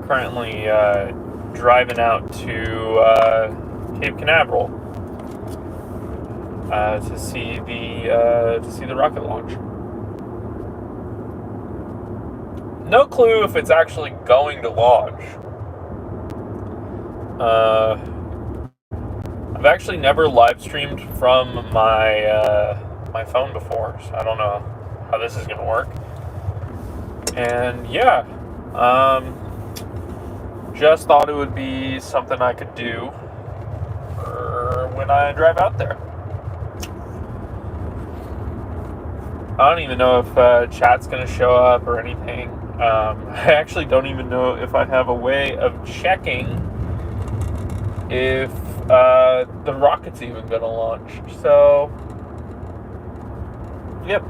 Currently driving out to Cape Canaveral to see the rocket launch. No clue if it's actually going to launch. I've actually never live streamed from my phone before, so I don't know how this is going to work. And yeah, just thought it would be something I could do when I drive out there. I don't even know if chat's going to show up or anything. I actually don't even know if I have a way of checking if the rocket's even going to launch. So, yep.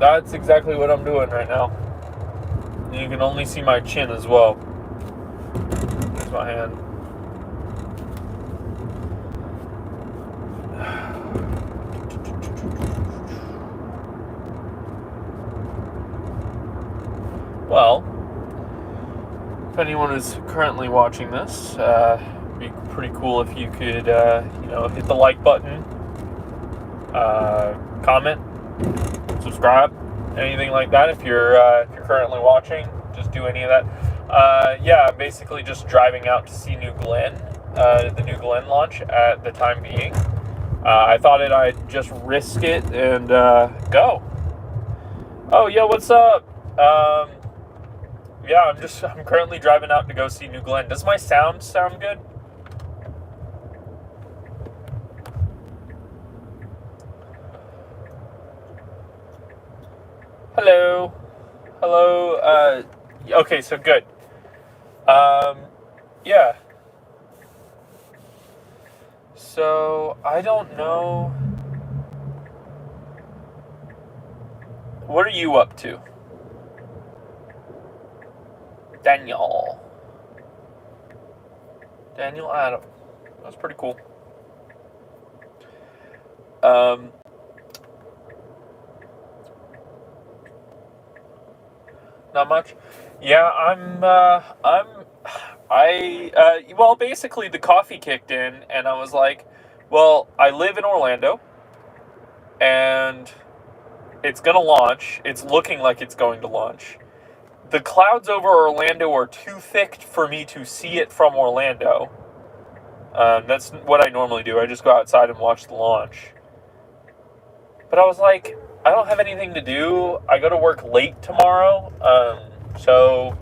That's exactly what I'm doing right now. You can only see my chin as well. There's my hand. Well, if anyone is currently watching this, it'd be pretty cool if you could, hit the like button, comment, subscribe, anything like that. If you're currently watching, just do any of that. Yeah, basically just driving out to see New Glenn, the New Glenn launch at the time being. I thought I'd just risk it and go. Oh, yeah, what's up? Yeah, I'm currently driving out to go see New Glenn. Does my sound good? Hello. Okay, so good. Yeah. So, I don't know. What are you up to? Daniel Adam. That's pretty cool. Not much. Yeah, well, basically the coffee kicked in and I was like, well, I live in Orlando and it's gonna launch. It's looking like it's going to launch. The clouds over Orlando are too thick for me to see it from Orlando. That's what I normally do. I just go outside and watch the launch. But I was like, I don't have anything to do. I go to work late tomorrow. So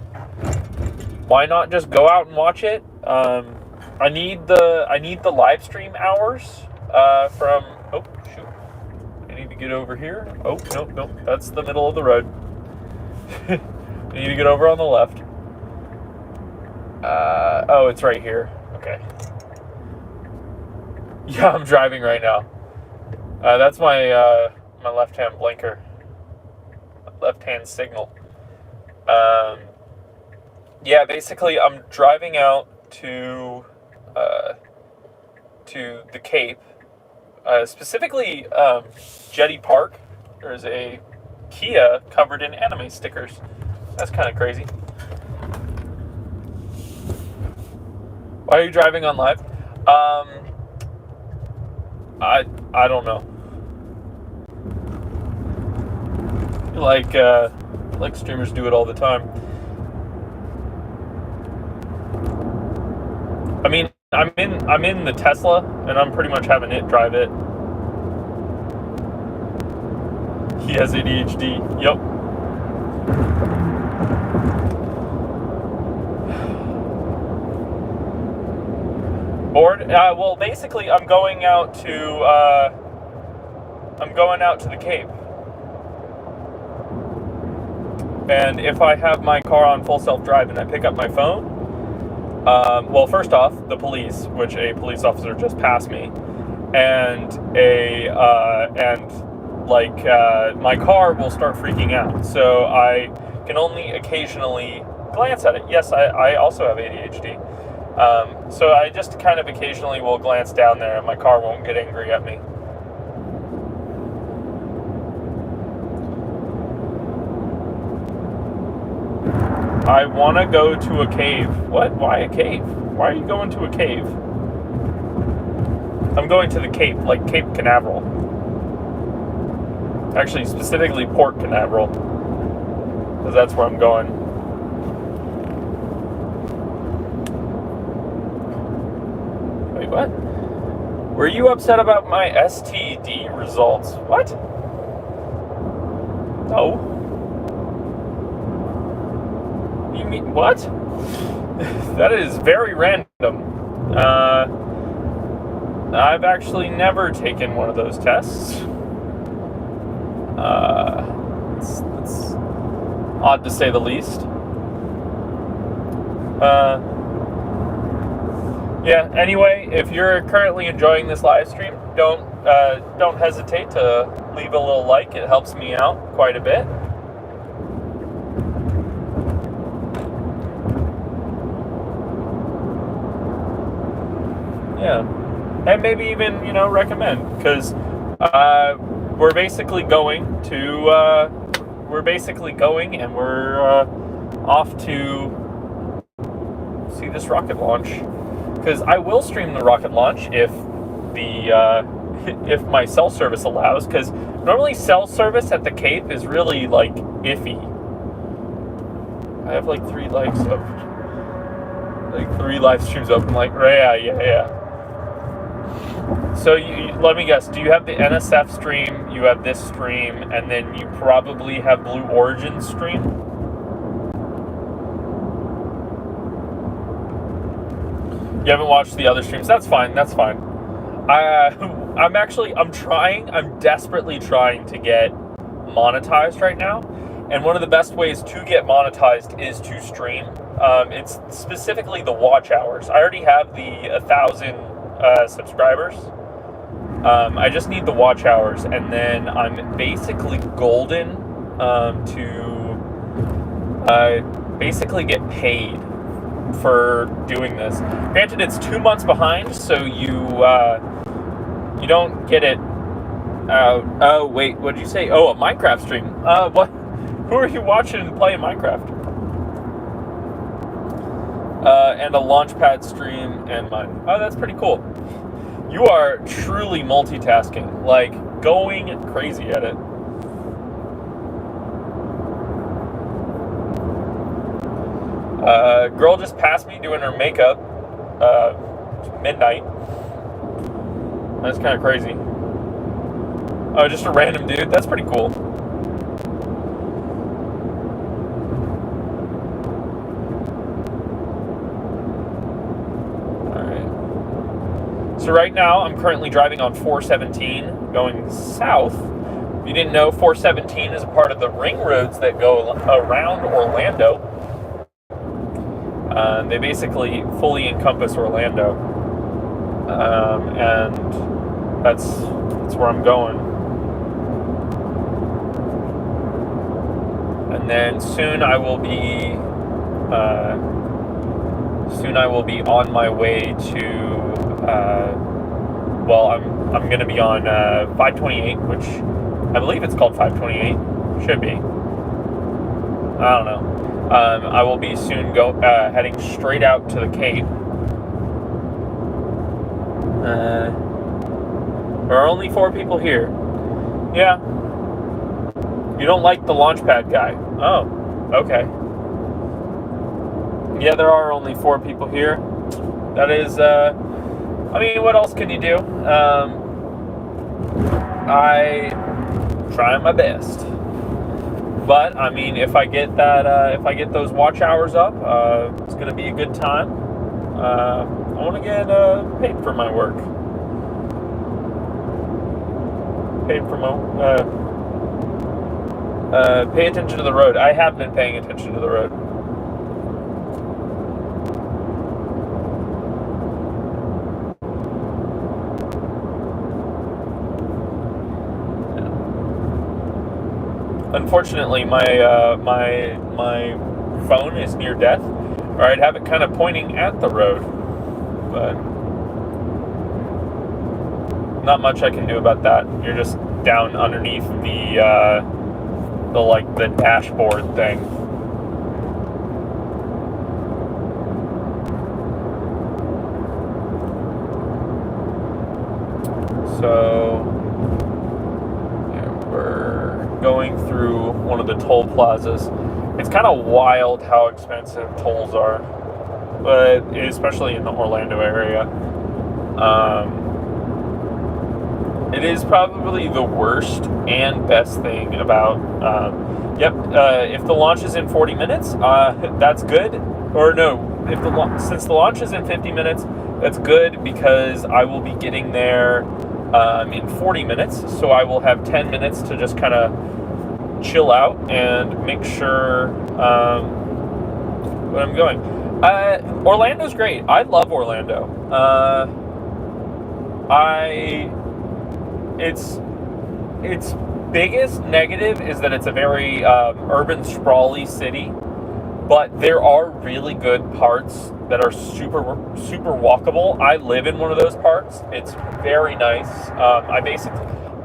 why not just go out and watch it? I need the live stream hours from. Oh shoot! I need to get over here. Oh nope. That's the middle of the road. I need to get over on the left. Oh, it's right here. Okay. Yeah, I'm driving right now. That's my my left-hand blinker. Left-hand signal. Yeah, basically, I'm driving out to the Cape. Specifically, Jetty Park. There's a Kia covered in anime stickers. That's kind of crazy. Why are you driving on live? I don't know. Like streamers do it all the time. I mean, I'm in the Tesla, and I'm pretty much having it drive it. He has ADHD. Yep. Bored? Well, basically, I'm going out to the Cape. And if I have my car on full self-drive and I pick up my phone, well, first off, the police, which a police officer just passed me, and my car will start freaking out. So I can only occasionally glance at it. Yes, I also have ADHD. So I just kind of occasionally will glance down there and my car won't get angry at me. I want to go to a cave. What? Why a cave? Why are you going to a cave? I'm going to the Cape, like Cape Canaveral. Actually, specifically Port Canaveral, because that's where I'm going. Wait, what? Were you upset about my STD results? What? No. You mean what? That is very random. I've actually never taken one of those tests. It's odd to say the least. Yeah, anyway, if you're currently enjoying this live stream, don't hesitate to leave a little like. It helps me out quite a bit. Yeah, and maybe even, recommend, because we're basically going and we're off to see this rocket launch. Because I will stream the rocket launch if if my cell service allows. Because normally cell service at the Cape is really like iffy. I have like 3 live streams open. Like, yeah. So let me guess. Do you have the NSF stream? You have this stream, and then you probably have Blue Origin stream. You haven't watched the other streams. That's fine. I'm desperately trying to get monetized right now. And one of the best ways to get monetized is to stream. It's specifically the watch hours. I already have the 1,000 subscribers. I just need the watch hours, and then I'm basically golden to basically get paid for doing this. Granted, it's 2 months behind, so you don't get it out. Oh wait, what did you say? Oh, a Minecraft stream. What? Who are you watching playing Minecraft? And a Launchpad stream and mine. Oh, that's pretty cool. You are truly multitasking, like going crazy at it. Girl just passed me doing her makeup. Midnight. That's kind of crazy. Oh, just a random dude? That's pretty cool. Alright. So right now, I'm currently driving on 417, going south. If you didn't know, 417 is a part of the ring roads that go around Orlando. They basically fully encompass Orlando, and that's where I'm going. And then soon I will be on my way to. I'm going to be on 528, which I believe it's called 528. Should be. I don't know. I will be soon heading straight out to the Cape. There are only 4 people here. Yeah. You don't like the Launchpad guy. Oh, okay. Yeah, there are only 4 people here. That is, what else can you do? I try my best. But if I get those watch hours up, it's gonna be a good time. I want to get paid for my work. Paid for my pay attention to the road. I have been paying attention to the road. Unfortunately, my phone is near death, or I'd have it kind of pointing at the road, but not much I can do about that. You're just down underneath the dashboard thing. So yeah, we're going through one of the toll plazas. It's kind of wild how expensive tolls are, but especially in the Orlando area. It is probably the worst and best thing about, if the launch is in 40 minutes, that's good. Or no, since the launch is in 50 minutes, that's good because I will be getting there in 40 minutes. So I will have 10 minutes to just kind of chill out and make sure when I'm going. Orlando's great. I love Orlando. Its biggest negative is that it's a very urban, sprawly city, but there are really good parts that are super walkable. I live in one of those parts. It's very nice.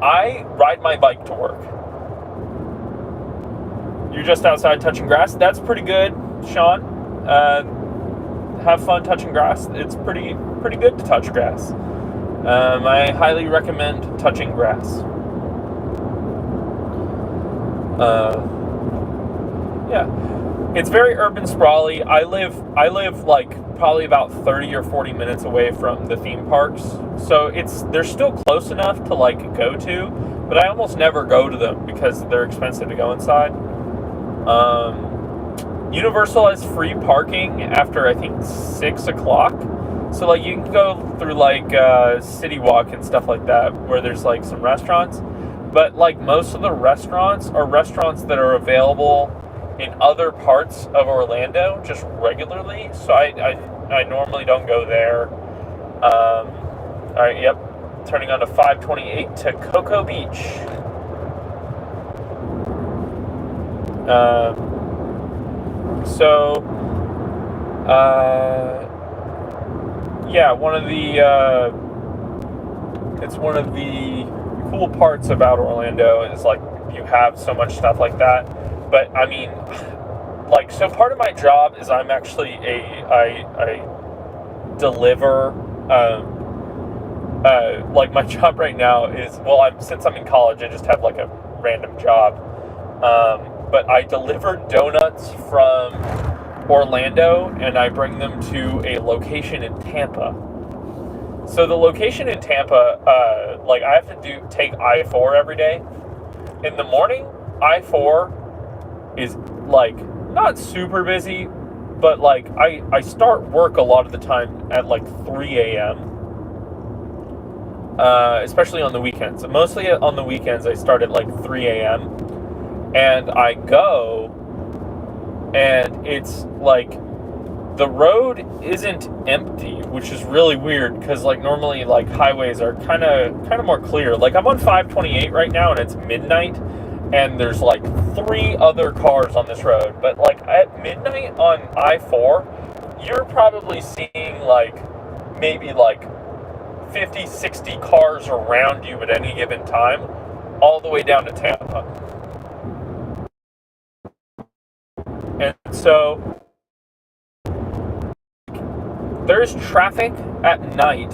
I ride my bike to work. You're just outside touching grass. That's pretty good, Sean. Have fun touching grass. It's pretty good to touch grass. I highly recommend touching grass. It's very urban, sprawly. I live like probably about 30 or 40 minutes away from the theme parks, so they're still close enough to like go to, but I almost never go to them because they're expensive to go inside. Universal has free parking after I think 6 o'clock. So, like, you can go through, like, City Walk and stuff like that, where there's, like, some restaurants. But, like, most of the restaurants are restaurants that are available in other parts of Orlando, just regularly. So, I normally don't go there. All right, yep. Turning on to 528 to Cocoa Beach. It's one of the cool parts about Orlando is like you have so much stuff like that. But I mean, like, so part of my job is I'm actually I deliver. Like my job right now is, since I'm in college, I just have like a random job. But I deliver donuts from Orlando and I bring them to a location in Tampa. So the location in Tampa, I have to take I-4 every day. In the morning, I-4 is like not super busy, but like I start work a lot of the time at like 3 a.m. Especially on the weekends. Mostly on the weekends, I start at like 3 a.m. And I go, and it's like the road isn't empty, which is really weird because like normally like highways are kind of more clear. Like I'm on 528 right now, and it's midnight, and there's like 3 other cars on this road. But like at midnight on I-4, you're probably seeing like maybe like 50, 60 cars around you at any given time, all the way down to Tampa. And so there's traffic at night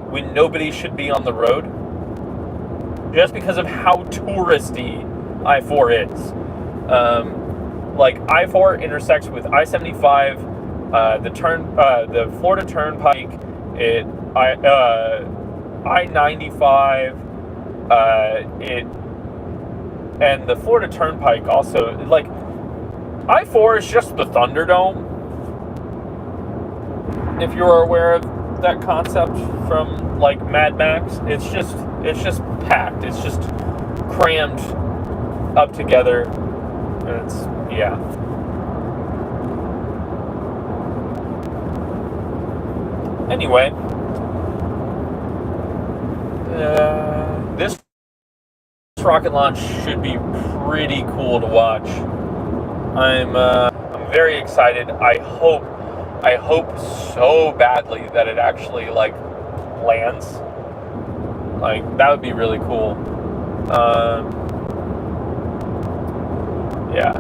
when nobody should be on the road, just because of how touristy I-4 is. Like I-4 intersects with I-75, the Florida Turnpike, I-95, and the Florida Turnpike also, like, I-4 is just the Thunderdome, if you're aware of that concept from, like, Mad Max. It's just packed. It's just crammed up together, and it's, yeah. Anyway, this rocket launch should be pretty cool to watch. I'm very excited. I hope so badly that it actually like lands. Like that would be really cool. Yeah,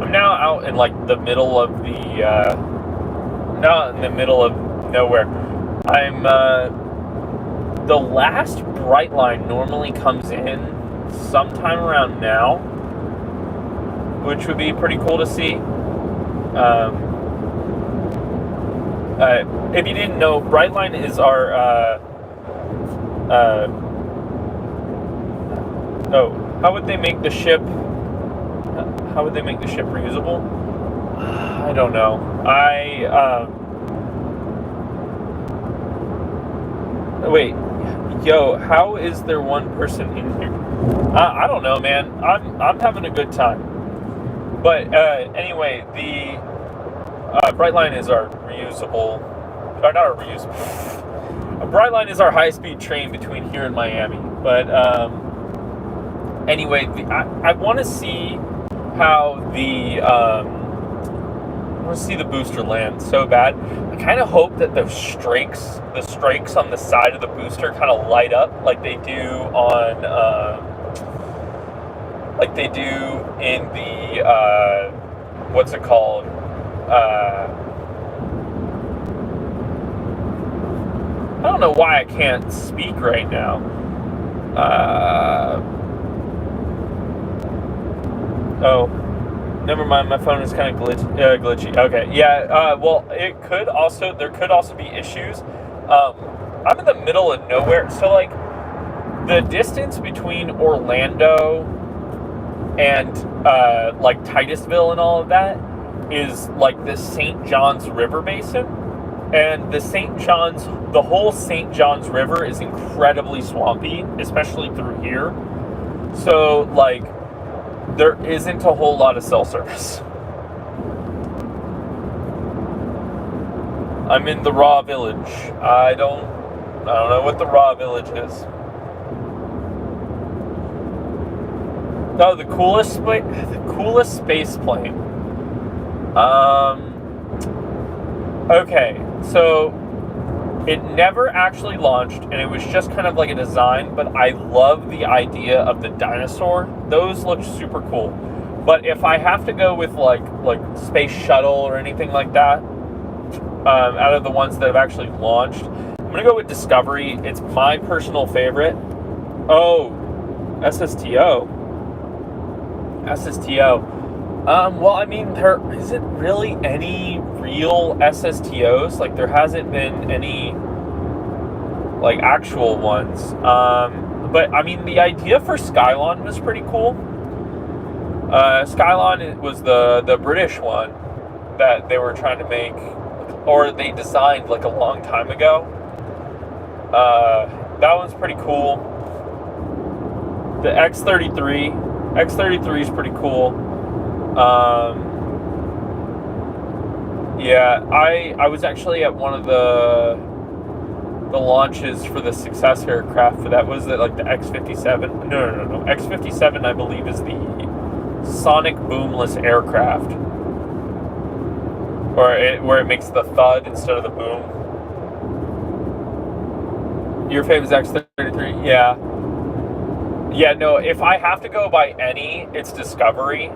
I'm now out in like the middle of not in the middle of nowhere. I'm the last bright line normally comes in sometime around now, which would be pretty cool to see. If you didn't know, Brightline is our how would they make the ship reusable? I don't know. Wait, yo, how is there one person in here? I don't know, man. I'm having a good time. But anyway, the Brightline is our reusable, or not our reusable. Brightline is our high-speed train between here and Miami. But anyway, I want to see how the booster land so bad. I kind of hope that the strikes on the side of the booster kind of light up like they do on, like they do in the what's it called? I don't know why I can't speak right now. Oh, never mind. My phone is kind of glitchy. Okay, yeah. Well, there could also be issues. I'm in the middle of nowhere, so like the distance between Orlando and like Titusville and all of that is like the St. Johns River Basin, and the whole St. Johns River is incredibly swampy, especially through here. So like there isn't a whole lot of cell service. I'm in the Raw Village. I don't know what the Raw Village is. Oh, the coolest space plane. Okay, so it never actually launched, and it was just kind of like a design, but I love the idea of the dinosaur. Those look super cool. But if I have to go with like Space Shuttle or anything like that, out of the ones that have actually launched, I'm gonna go with Discovery. It's my personal favorite. Oh, SSTO. Well, I mean, there isn't really any real SSTOs. Like, there hasn't been any, like, actual ones. But, I mean, the idea for Skylon was pretty cool. Skylon was the British one that they were trying to make, or they designed, like, a long time ago. That one's pretty cool. The X-33 is pretty cool. Yeah, I was actually at one of the launches for the success aircraft for that. Was it like the X-57? No. X-57, I believe, is the sonic boomless aircraft, where it makes the thud instead of the boom. Your favorite is X-33? Yeah. Yeah, no, if I have to go by any, it's Discovery.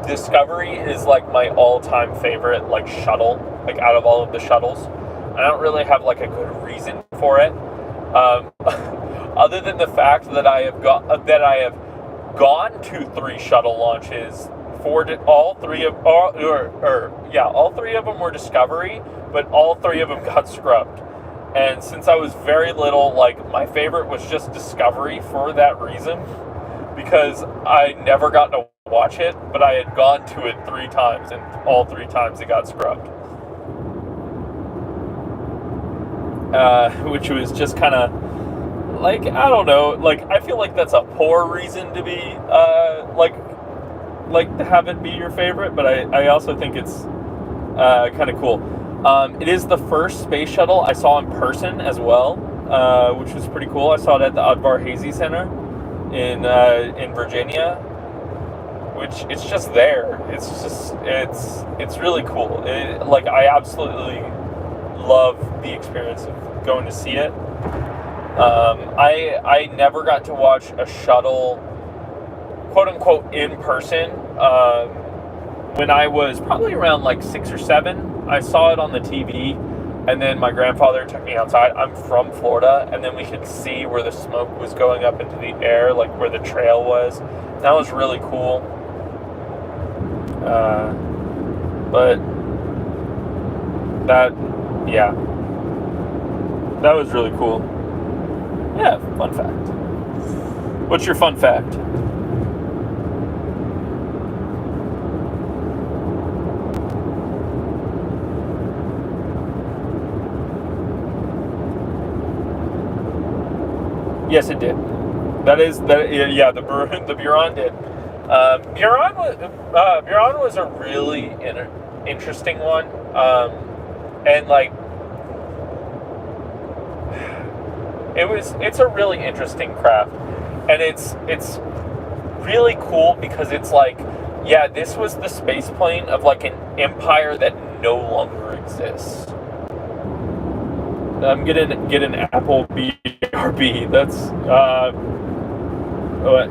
Discovery is like my all-time favorite, like, shuttle, like, out of all of the shuttles. I don't really have like a good reason for it, other than the fact that I have gone to 3 shuttle launches. All three of them were Discovery, but all 3 of them got scrubbed. And since I was very little, like, my favorite was just Discovery for that reason, because I never got to watch it, but I had gone to it 3 times, and all 3 times it got scrubbed. Which was just kind of, like, I don't know, like, I feel like that's a poor reason to be, like to have it be your favorite, but I also think it's kind of cool. It is the first space shuttle I saw in person as well, which was pretty cool. I saw it at the Udvar Hazy Center in Virginia, which it's just there. It's really cool. I absolutely love the experience of going to see it. I never got to watch a shuttle, quote unquote, in person. When I was probably around like 6 or 7, I saw it on the TV. And then my grandfather took me outside. I'm from Florida, and then we could see where the smoke was going up into the air, like where the trail was. That was really cool. But that was really cool. Yeah, fun fact. What's your fun fact? Yes, it did. Yeah, the Buran did. Buran was a really interesting one, and like it's a really interesting craft, and it's really cool because it's like, yeah, this was the space plane of like an empire that no longer exists. I'm gonna get an Apple BRB. That's what?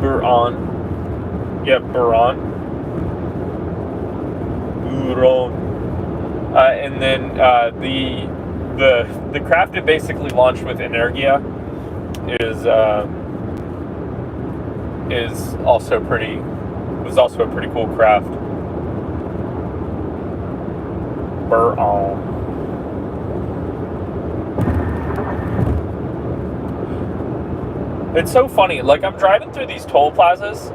Buran. Yeah, Buran. And then the craft it basically launched with Energia was also a pretty cool craft. Buran. It's so funny. Like, I'm driving through these toll plazas.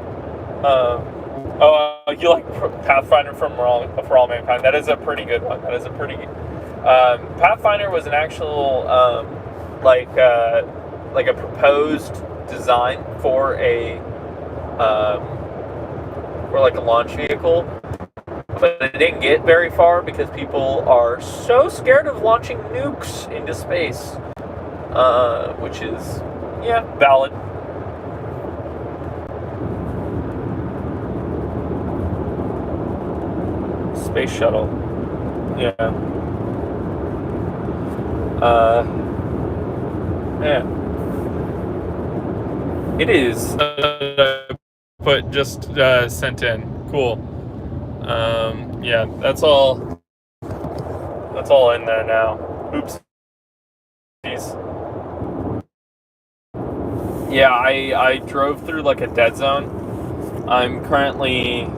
You like Pathfinder For All Mankind? That is a pretty good one. Pathfinder was an actual like a proposed design for a launch vehicle, but it didn't get very far because people are so scared of launching nukes into space, which is, yeah, valid. Space shuttle. Yeah. Yeah. It is. But just sent in. Cool. Yeah, that's all in there now. Oops. Yeah, I drove through like a dead zone. I'm currently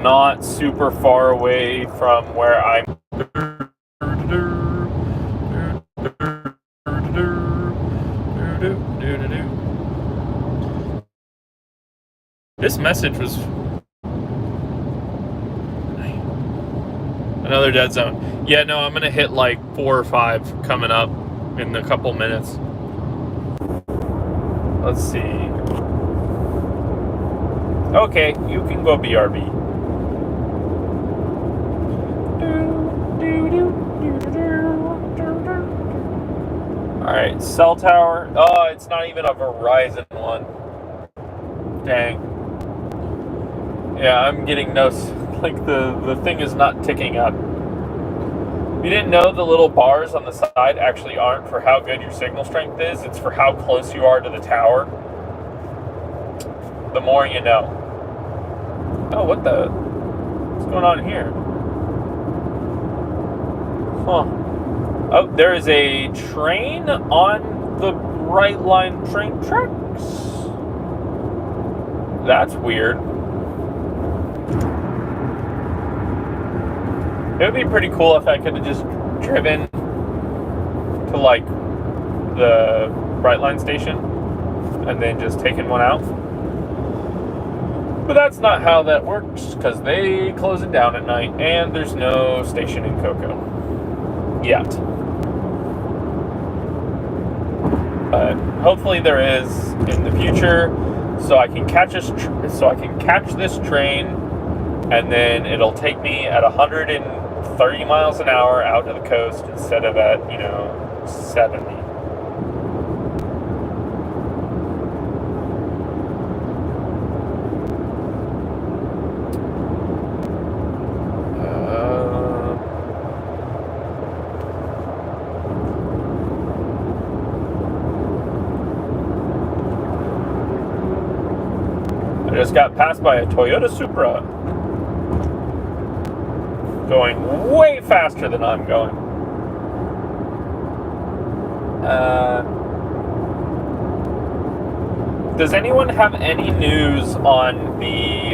not super far away from where I'm. This message was another dead zone. Yeah, no, I'm gonna hit like 4 or 5 coming up in a couple minutes. Let's see. Okay, you can go BRB. Alright, cell tower. Oh, it's not even a Verizon one. Dang. Yeah, I'm getting no... Like, the thing is not ticking up. You didn't know the little bars on the side actually aren't for how good your signal strength is. It's for how close you are to the tower. The more you know. Oh, what's going on here? Huh. Oh, there is a train on the right line train tracks. That's weird. It would be pretty cool if I could have just driven to, like, the Brightline station and then just taken one out. But that's not how that works, because they close it down at night, and there's no station in Cocoa. Yet. But hopefully there is in the future, so I can catch this train, and then it'll take me at 130 miles an hour out to the coast instead of at, 70. I just got passed by a Toyota Supra. going way faster than I'm going. Does anyone have any news on the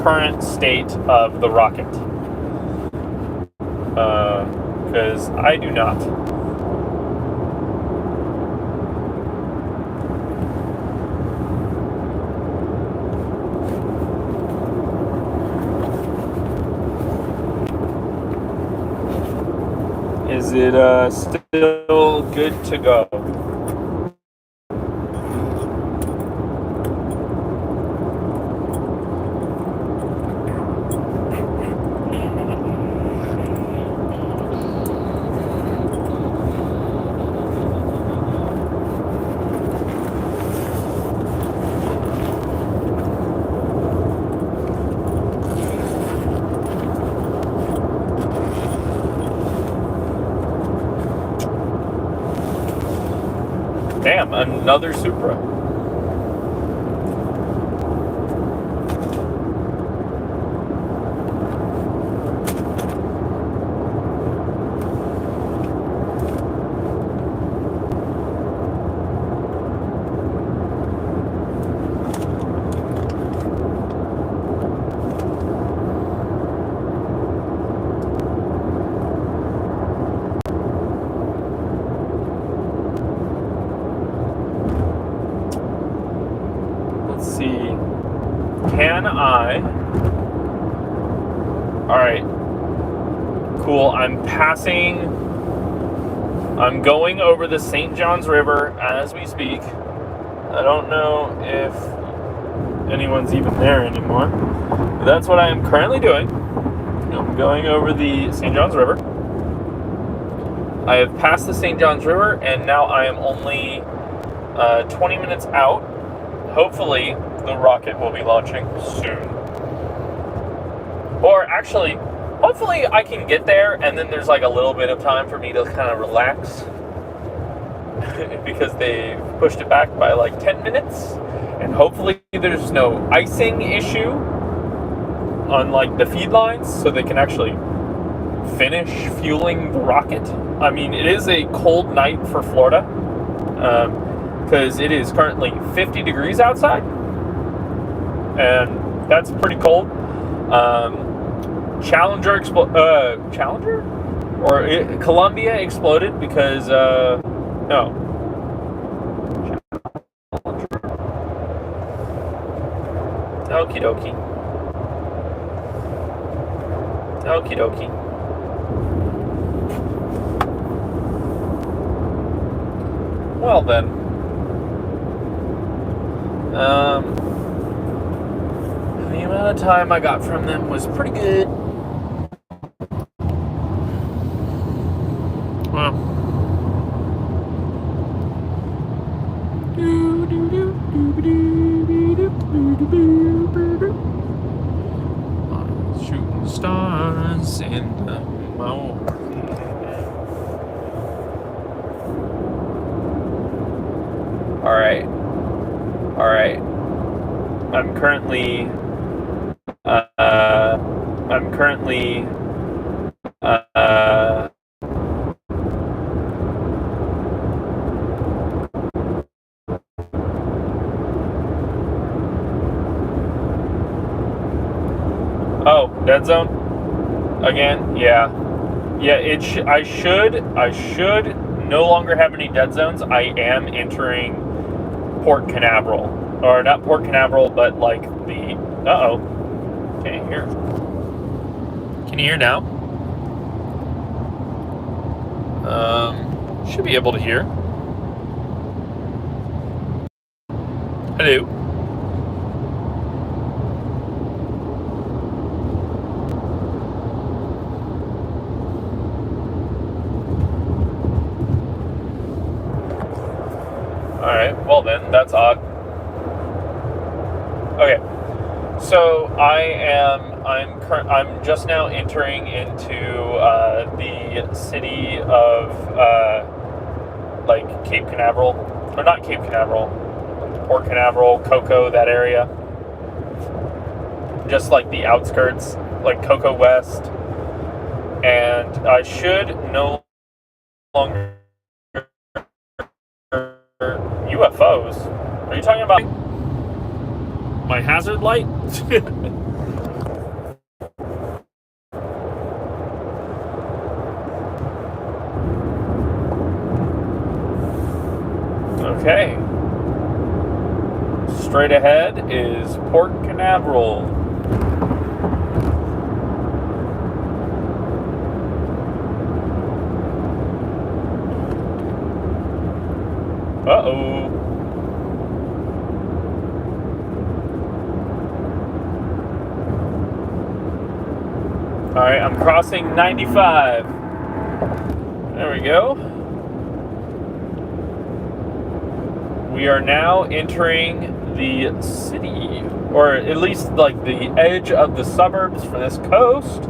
current state of the rocket? Because I do not. Is it still good to go? Damn, another Supra. Can I? Alright. Cool. I'm going over the St. John's River as we speak. I don't know if anyone's even there anymore. But that's what I am currently doing. I'm going over the St. John's River. I have passed the St. John's River, and now I am only 20 minutes out. Hopefully, the rocket will be launching soon. Or actually, hopefully I can get there and then there's like a little bit of time for me to kind of relax. Because they pushed it back by like 10 minutes. And hopefully there's no icing issue on like the feed lines so they can actually finish fueling the rocket. I mean, it is a cold night for Florida. Because it is currently 50 degrees outside. And that's pretty cold. Challenger? Or Columbia exploded because, no. Okie dokie. Okie dokie. Well then. The amount of time I got from them was pretty good. Well. Shooting stars in the morning. Alright. I'm currently oh, dead zone again. Yeah, I should no longer have any dead zones. I am entering Port Canaveral. Or not Port Canaveral, but like the... Uh-oh. Can't hear. Can you hear now? Should be able to hear. Hello. Alright, well then, that's odd. Okay, so I'm just now entering into the city of like Cape Canaveral, or not Cape Canaveral, Port Canaveral, Cocoa, that area. Just like the outskirts. like Cocoa West, and I should no longer UFOs. Are you talking about my hazard light? Okay. Straight ahead is Port Canaveral. Uh-oh. Alright, I'm crossing 95. There we go. We are now entering the city, or at least like the edge of the suburbs for this coast.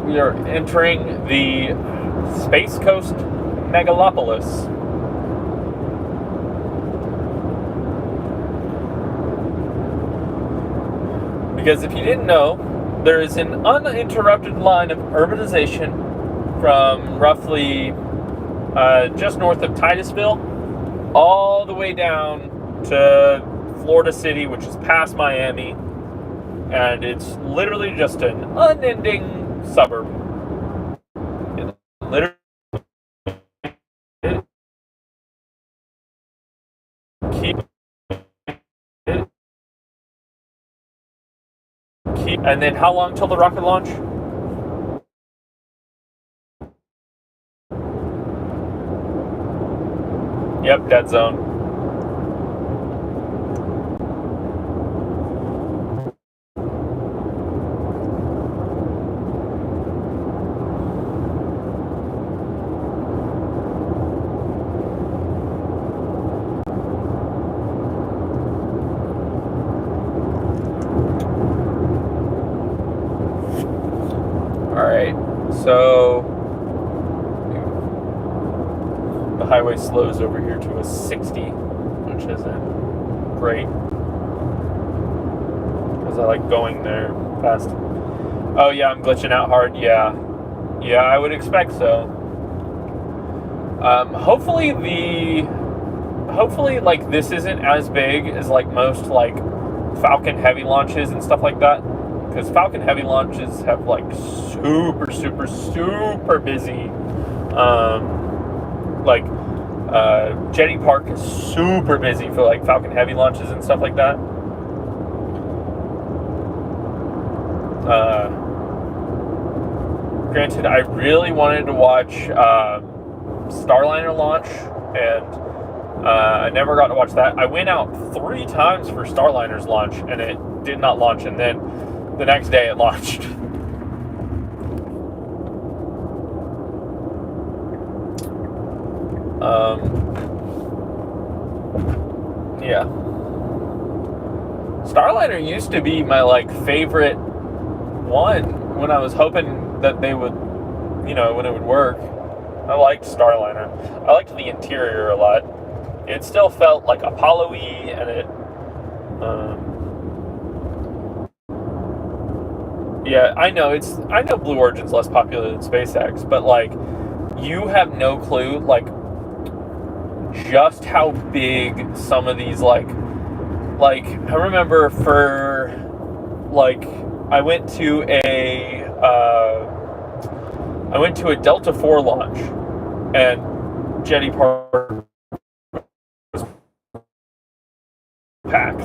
We are entering the Space Coast megalopolis. Because if you didn't know, there is an uninterrupted line of urbanization from roughly just north of Titusville all the way down to Florida City, which is past Miami, and it's literally just an unending suburb. It literally and then how long till the rocket launch? Yep, dead zone. So the highway slows over here to a 60, which isn't great because I like going there fast. Oh yeah, I'm glitching out hard. Yeah, I would expect so. Hopefully like this isn't as big as like most like Falcon Heavy launches and stuff like that. Because Falcon Heavy launches have like super busy. Jetty Park is super busy for like Falcon Heavy launches and stuff like that. Granted, I really wanted to watch Starliner launch, and I never got to watch that. I went out 3 times for Starliner's launch, and it did not launch, and then the next day it launched. Yeah. Starliner used to be my like favorite one when I was hoping that they would, when it would work. I liked Starliner. I liked the interior a lot. It still felt like Apollo-y, and it yeah, I know Blue Origin's less popular than SpaceX, but like you have no clue like just how big some of these like I remember for like I went to a Delta IV launch, and Jetty Park was packed.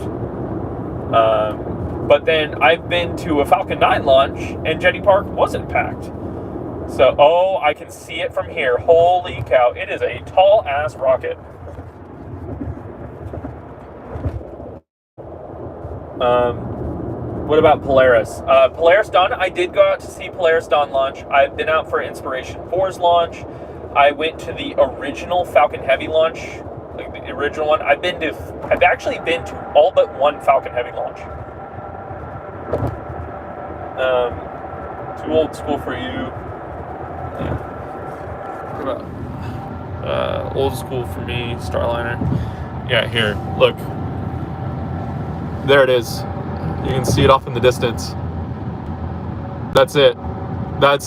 But then I've been to a Falcon 9 launch, and Jetty Park wasn't packed. So, I can see it from here. Holy cow, it is a tall-ass rocket. What about Polaris? Polaris Dawn, I did go out to see Polaris Dawn launch. I've been out for Inspiration 4's launch. I went to the original Falcon Heavy launch, like the original one. I've actually been to all but one Falcon Heavy launch. Too old school for you. What about old school for me, Starliner? Yeah, here, look. There it is. You can see it off in the distance. That's it. That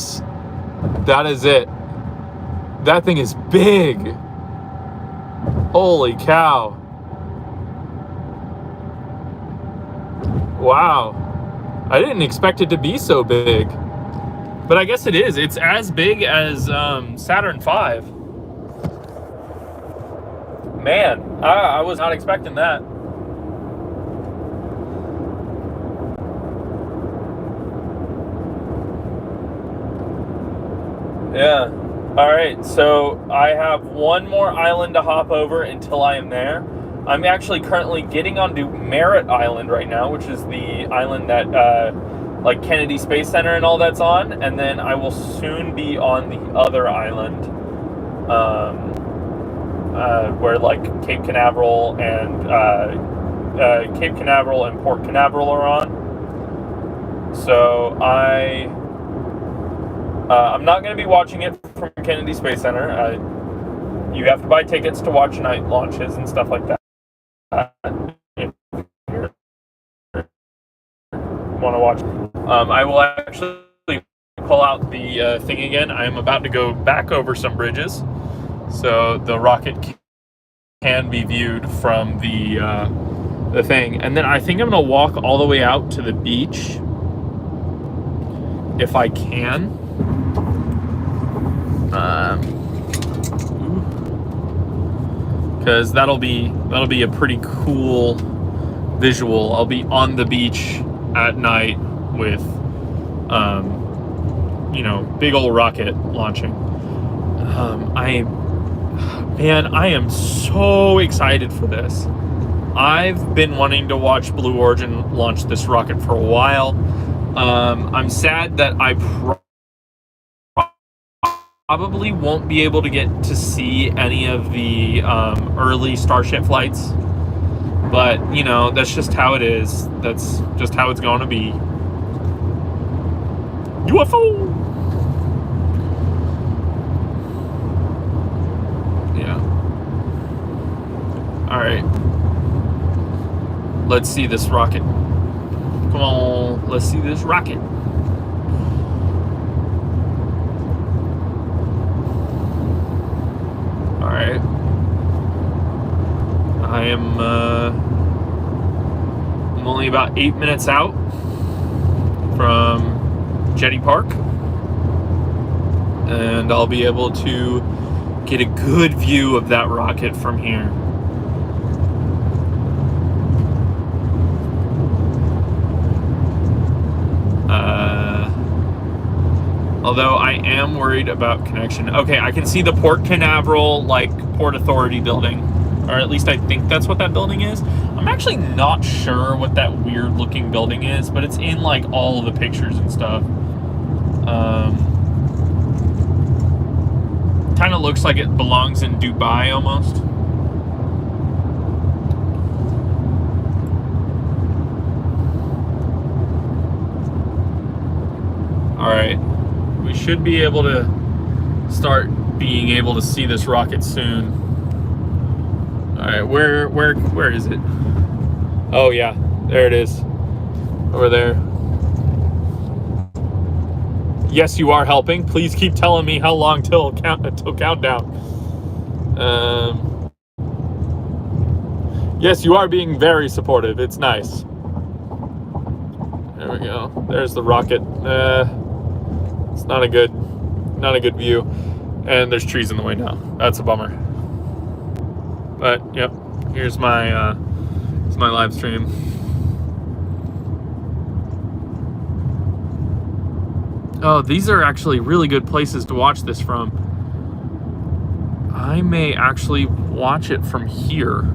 is it. That thing is big. Holy cow. Wow. I didn't expect it to be so big. But I guess it is. It's as big as Saturn V. Man, I was not expecting that. Yeah. All right, so I have one more island to hop over until I am there. I'm actually currently getting onto Merritt Island right now, which is the island that like Kennedy Space Center and all that's on, and then I will soon be on the other island where like Cape Canaveral and Port Canaveral are on. So I'm not going to be watching it from Kennedy Space Center. You have to buy tickets to watch night launches and stuff like that. Want to watch? I will actually pull out the thing again. I am about to go back over some bridges, so the rocket can be viewed from the thing. And then I think I'm going to walk all the way out to the beach if I can. Because that'll be a pretty cool visual. I'll be on the beach at night with big old rocket launching. I am so excited for this. I've been wanting to watch Blue Origin launch this rocket for a while. I'm sad that I probably won't be able to get to see any of the early Starship flights, but that's just how it is. That's just how it's going to be. UFO. Yeah. All right. Let's see this rocket. Come on, let's see this rocket. Alright. I'm only about 8 minutes out from Jetty Park, and I'll be able to get a good view of that rocket from here. Although I am worried about connection. Okay, I can see the Port Canaveral, Port Authority building. Or at least I think that's what that building is. I'm actually not sure what that weird looking building is, but it's in all of the pictures and stuff. Kind of looks like it belongs in Dubai almost. Alright. We should be able to start being able to see this rocket soon. All right, where is it? Oh yeah, there it is, over there. Yes, you are helping. Please keep telling me how long till countdown. Yes, you are being very supportive. It's nice. There we go. There's the rocket. It's not a good view, and there's trees in the way now. That's a bummer. But yep, here's my live stream. Oh, these are actually really good places to watch this from. I may actually watch it from here.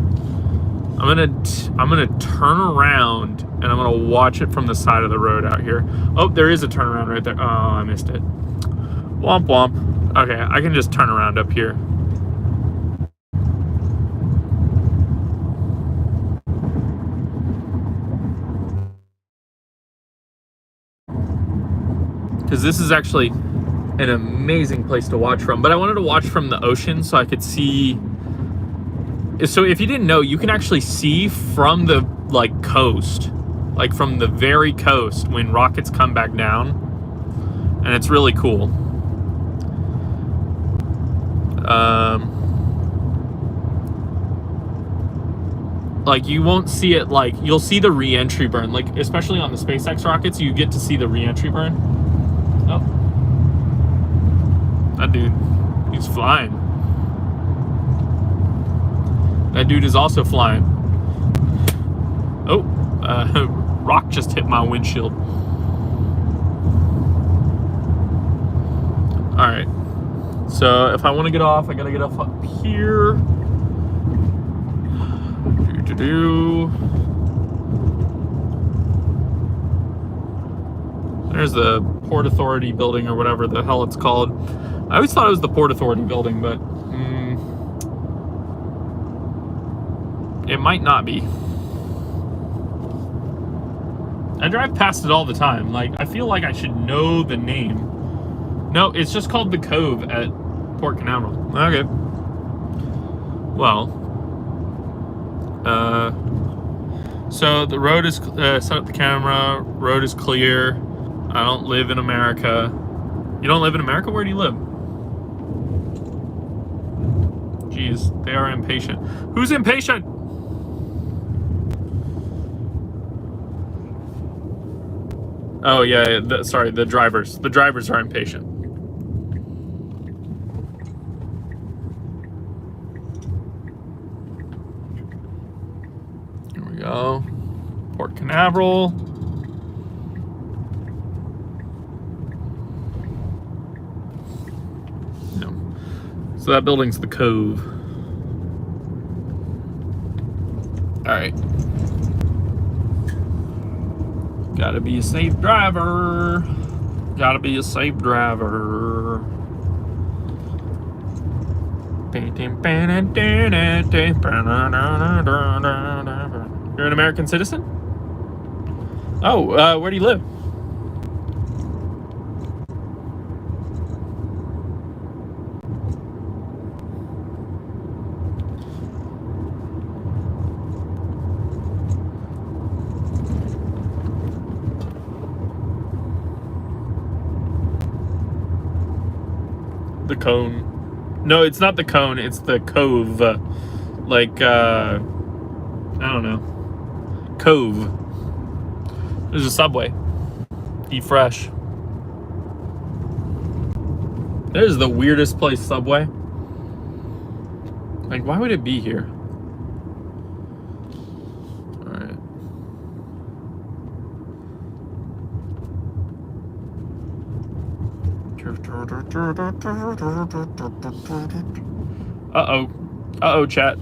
I'm gonna turn around and I'm gonna watch it from the side of the road out here. Oh, there is a turnaround right there. Oh, I missed it. Womp womp. Okay, I can just turn around up here. Because this is actually an amazing place to watch from. But I wanted to watch from the ocean so I could see. So if you didn't know, you can actually see from the coast, from the very coast when rockets come back down. and it's really cool. Like, you won't see it, like, you'll see the re-entry burn, like, especially on the SpaceX rockets, you get to see the re-entry burn. Oh. That dude, he's flying. That dude is also flying. Oh, rock just hit my windshield. All right, so if I want to get off, I gotta get off up here. There's the Port Authority building, or whatever the hell it's called. I always thought it was the Port Authority building, but it might not be. I drive past it all the time. Like, I feel like I should know the name. No, it's just called the Cove at Port Canaveral. Okay. Well, so the road is set up the camera. Road is clear. I don't live in America. You don't live in America? Where do you live? Jeez, they are impatient. Who's impatient? Oh yeah, sorry, the drivers. The drivers are impatient. Here we go. Port Canaveral. No. So that building's the Cove. All right. Gotta be a safe driver. Gotta be a safe driver. You're an American citizen? Oh, where do you live? The Cone. No, it's not the Cone, it's the Cove. Like, I don't know. Cove. There's a Subway. Eat fresh. That is the weirdest place, Subway. Like, why would it be here? Alright. Uh-oh. Uh-oh, chat.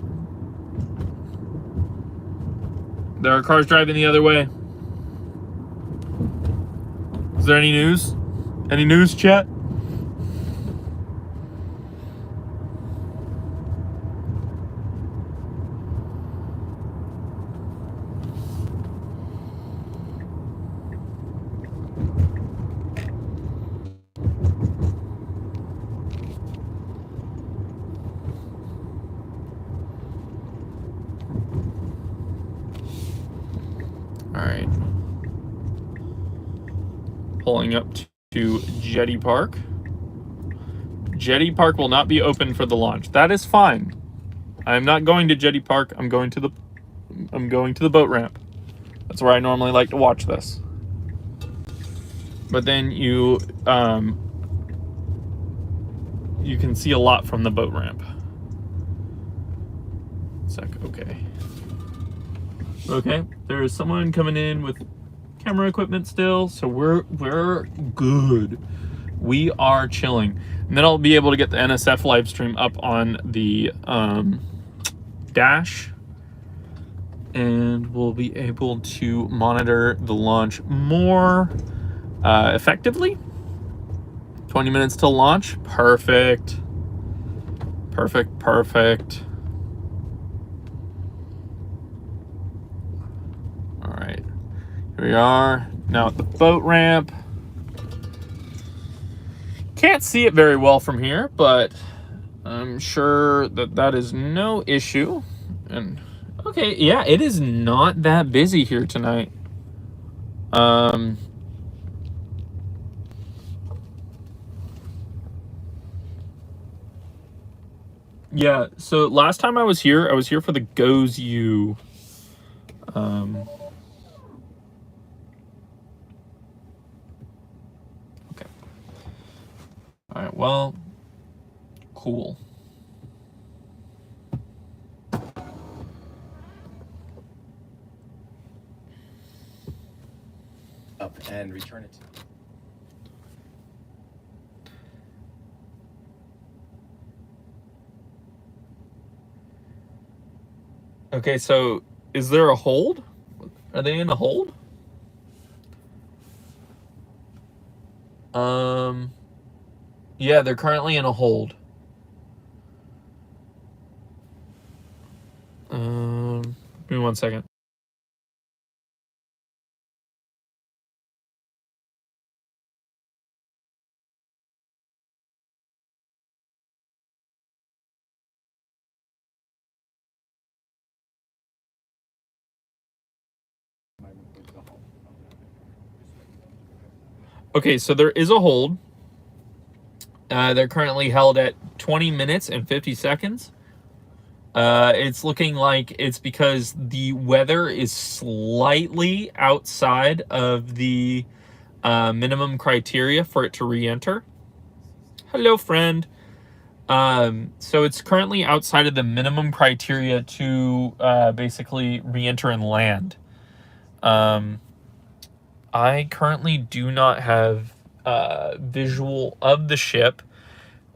There are cars driving the other way. Is there any news? Any news, chat? Alright. Pulling up to Jetty Park. Jetty Park will not be open for the launch. That is fine. I'm not going to Jetty Park. I'm going to the boat ramp. That's where I normally like to watch this. But then you can see a lot from the boat ramp. Okay. Okay, there is someone coming in with camera equipment still, so we're good. We are chilling. And then I'll be able to get the NSF live stream up on the dash, and we'll be able to monitor the launch more effectively. 20 minutes till launch. Perfect. Perfect. All right, here we are now at the boat ramp. Can't see it very well from here, but I'm sure that is no issue. And okay, yeah, it is not that busy here tonight. Yeah, so last time I was here for the Goes You. Okay. All right, well, cool. Up and return it. Okay, so is there a hold? Are they in a hold? Yeah, they're currently in a hold. Give me 1 second. Okay, so there is a hold. They're currently held at 20 minutes and 50 seconds. It's looking like it's because the weather is slightly outside of the minimum criteria for it to re-enter. Hello, friend. So it's currently outside of the minimum criteria to basically re-enter and land. I currently do not have visual of the ship.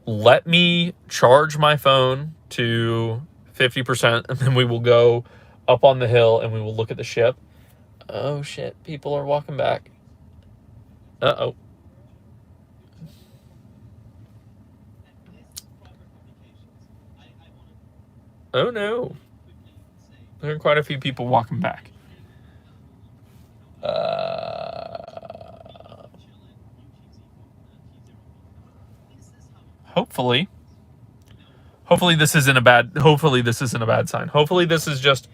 Let me charge my phone to 50%, and then we will go up on the hill and we will look at the ship. Oh shit, people are walking back. Uh-oh. Oh no. There are quite a few people walking back. Hopefully this isn't a bad sign. Hopefully this is just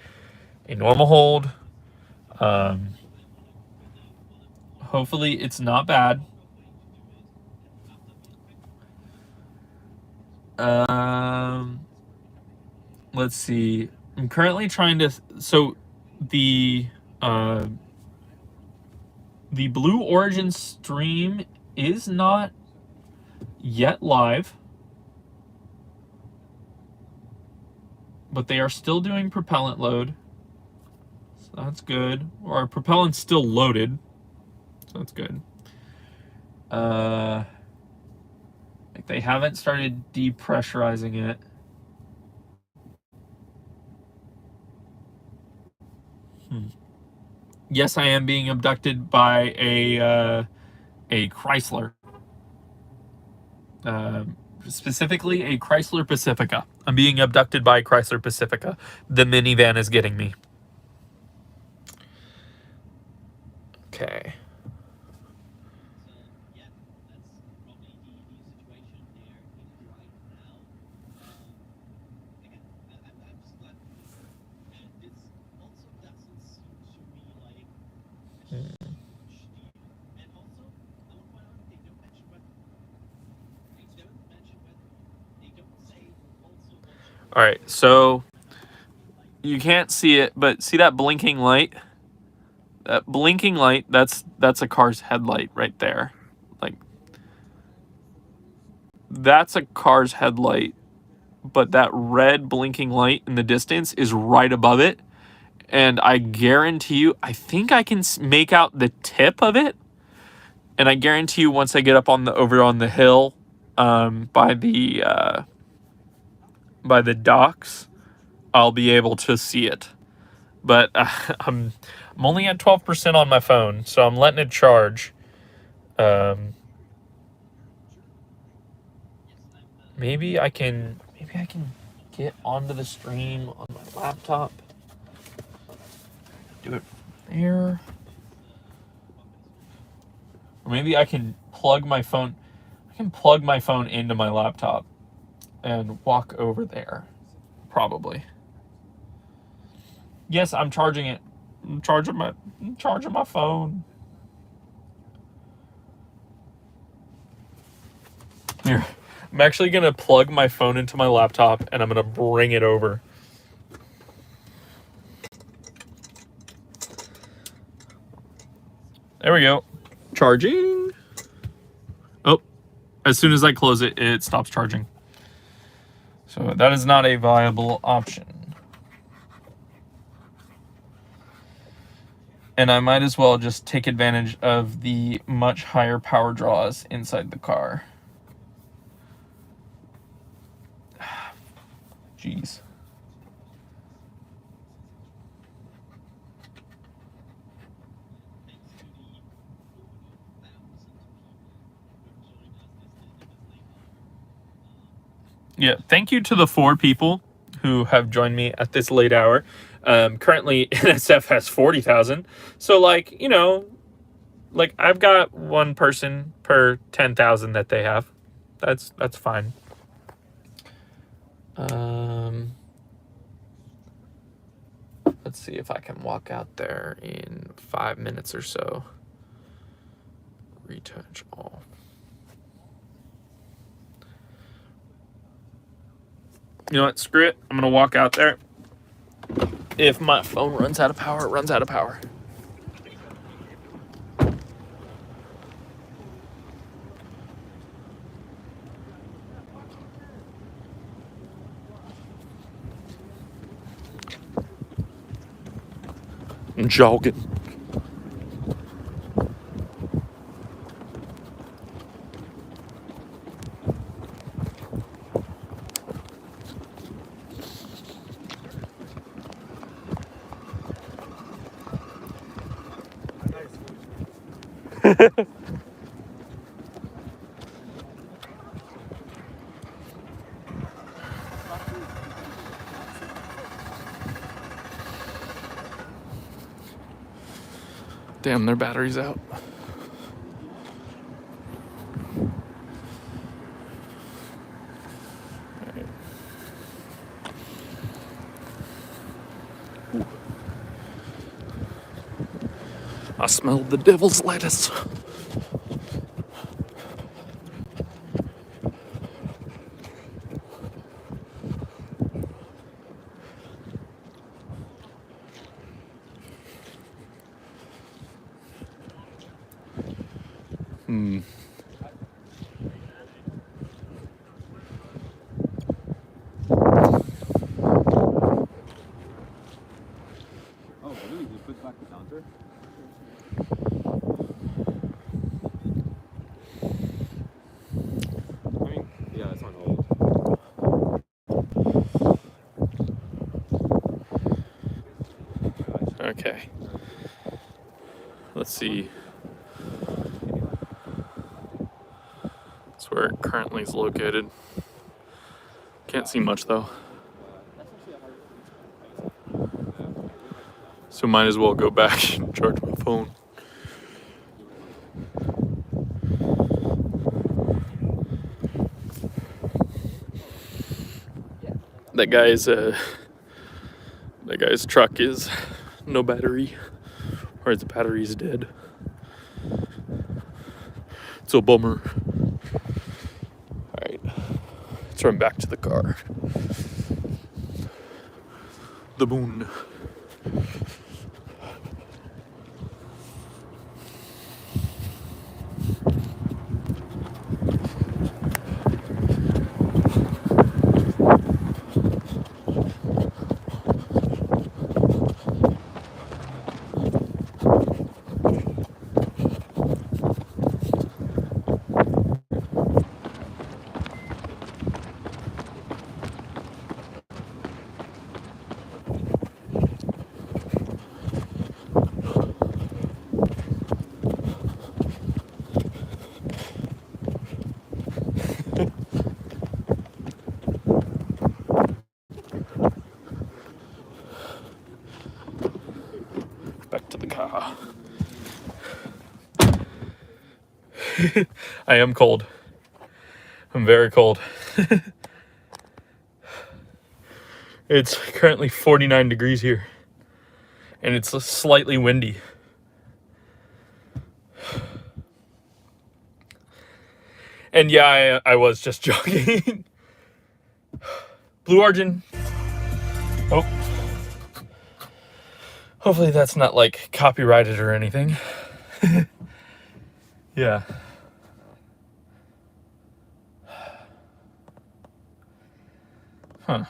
a normal hold. Hopefully it's not bad. Let's see. I'm currently trying to, so the Blue Origin stream is not yet live, but they are still doing propellant load, so that's good. Or our propellant's still loaded, so that's good. Like they haven't started depressurizing it. Yes, I am being abducted by a Chrysler. Specifically a Chrysler Pacifica. I'm being abducted by a Chrysler Pacifica. The minivan is getting me. Okay. All right, so you can't see it, but see that blinking light? That blinking light, that's a car's headlight right there. Like, that's a car's headlight, but that red blinking light in the distance is right above it. And I guarantee you, I think I can make out the tip of it. And I guarantee you, once I get up on over on the hill, by the docks, I'll be able to see it. But I'm only at 12% on my phone, so I'm letting it charge. Maybe I can get onto the stream on my laptop. Do it there. Or maybe I can plug my phone. I can plug my phone into my laptop and walk over there. Probably. Yes, I'm charging it. I'm charging my phone. Here. I'm actually going to plug my phone into my laptop and I'm going to bring it over. There we go. Charging. Oh, as soon as I close it, it stops charging. So that is not a viable option. And I might as well just take advantage of the much higher power draws inside the car. Jeez. Yeah, thank you to the 4 people who have joined me at this late hour. Currently, NSF has 40,000. So, like, you know, like I've got 1 person per 10,000 that they have. That's fine. Let's see if I can walk out there in 5 minutes or so. Retouch all. You know what? Screw it. I'm going to walk out there. If my phone runs out of power, it runs out of power. I'm jogging. Damn, their battery's out. Right. I smelled the devil's lettuce. Oh, really? You put back the counter? I mean, yeah, it's on hold. Okay. Let's see. That's where it currently is located. Can't see much though. So might as well go back and charge my phone. That guy's truck is no battery, or his battery's dead. It's a bummer. Alright, let's run back to the car. The moon. Back to the car. I am cold. I'm very cold. It's currently 49 degrees here, and it's slightly windy. And yeah, I was just joking. Blue Origin. Oh. Hopefully that's not like copyrighted or anything. Yeah. Huh.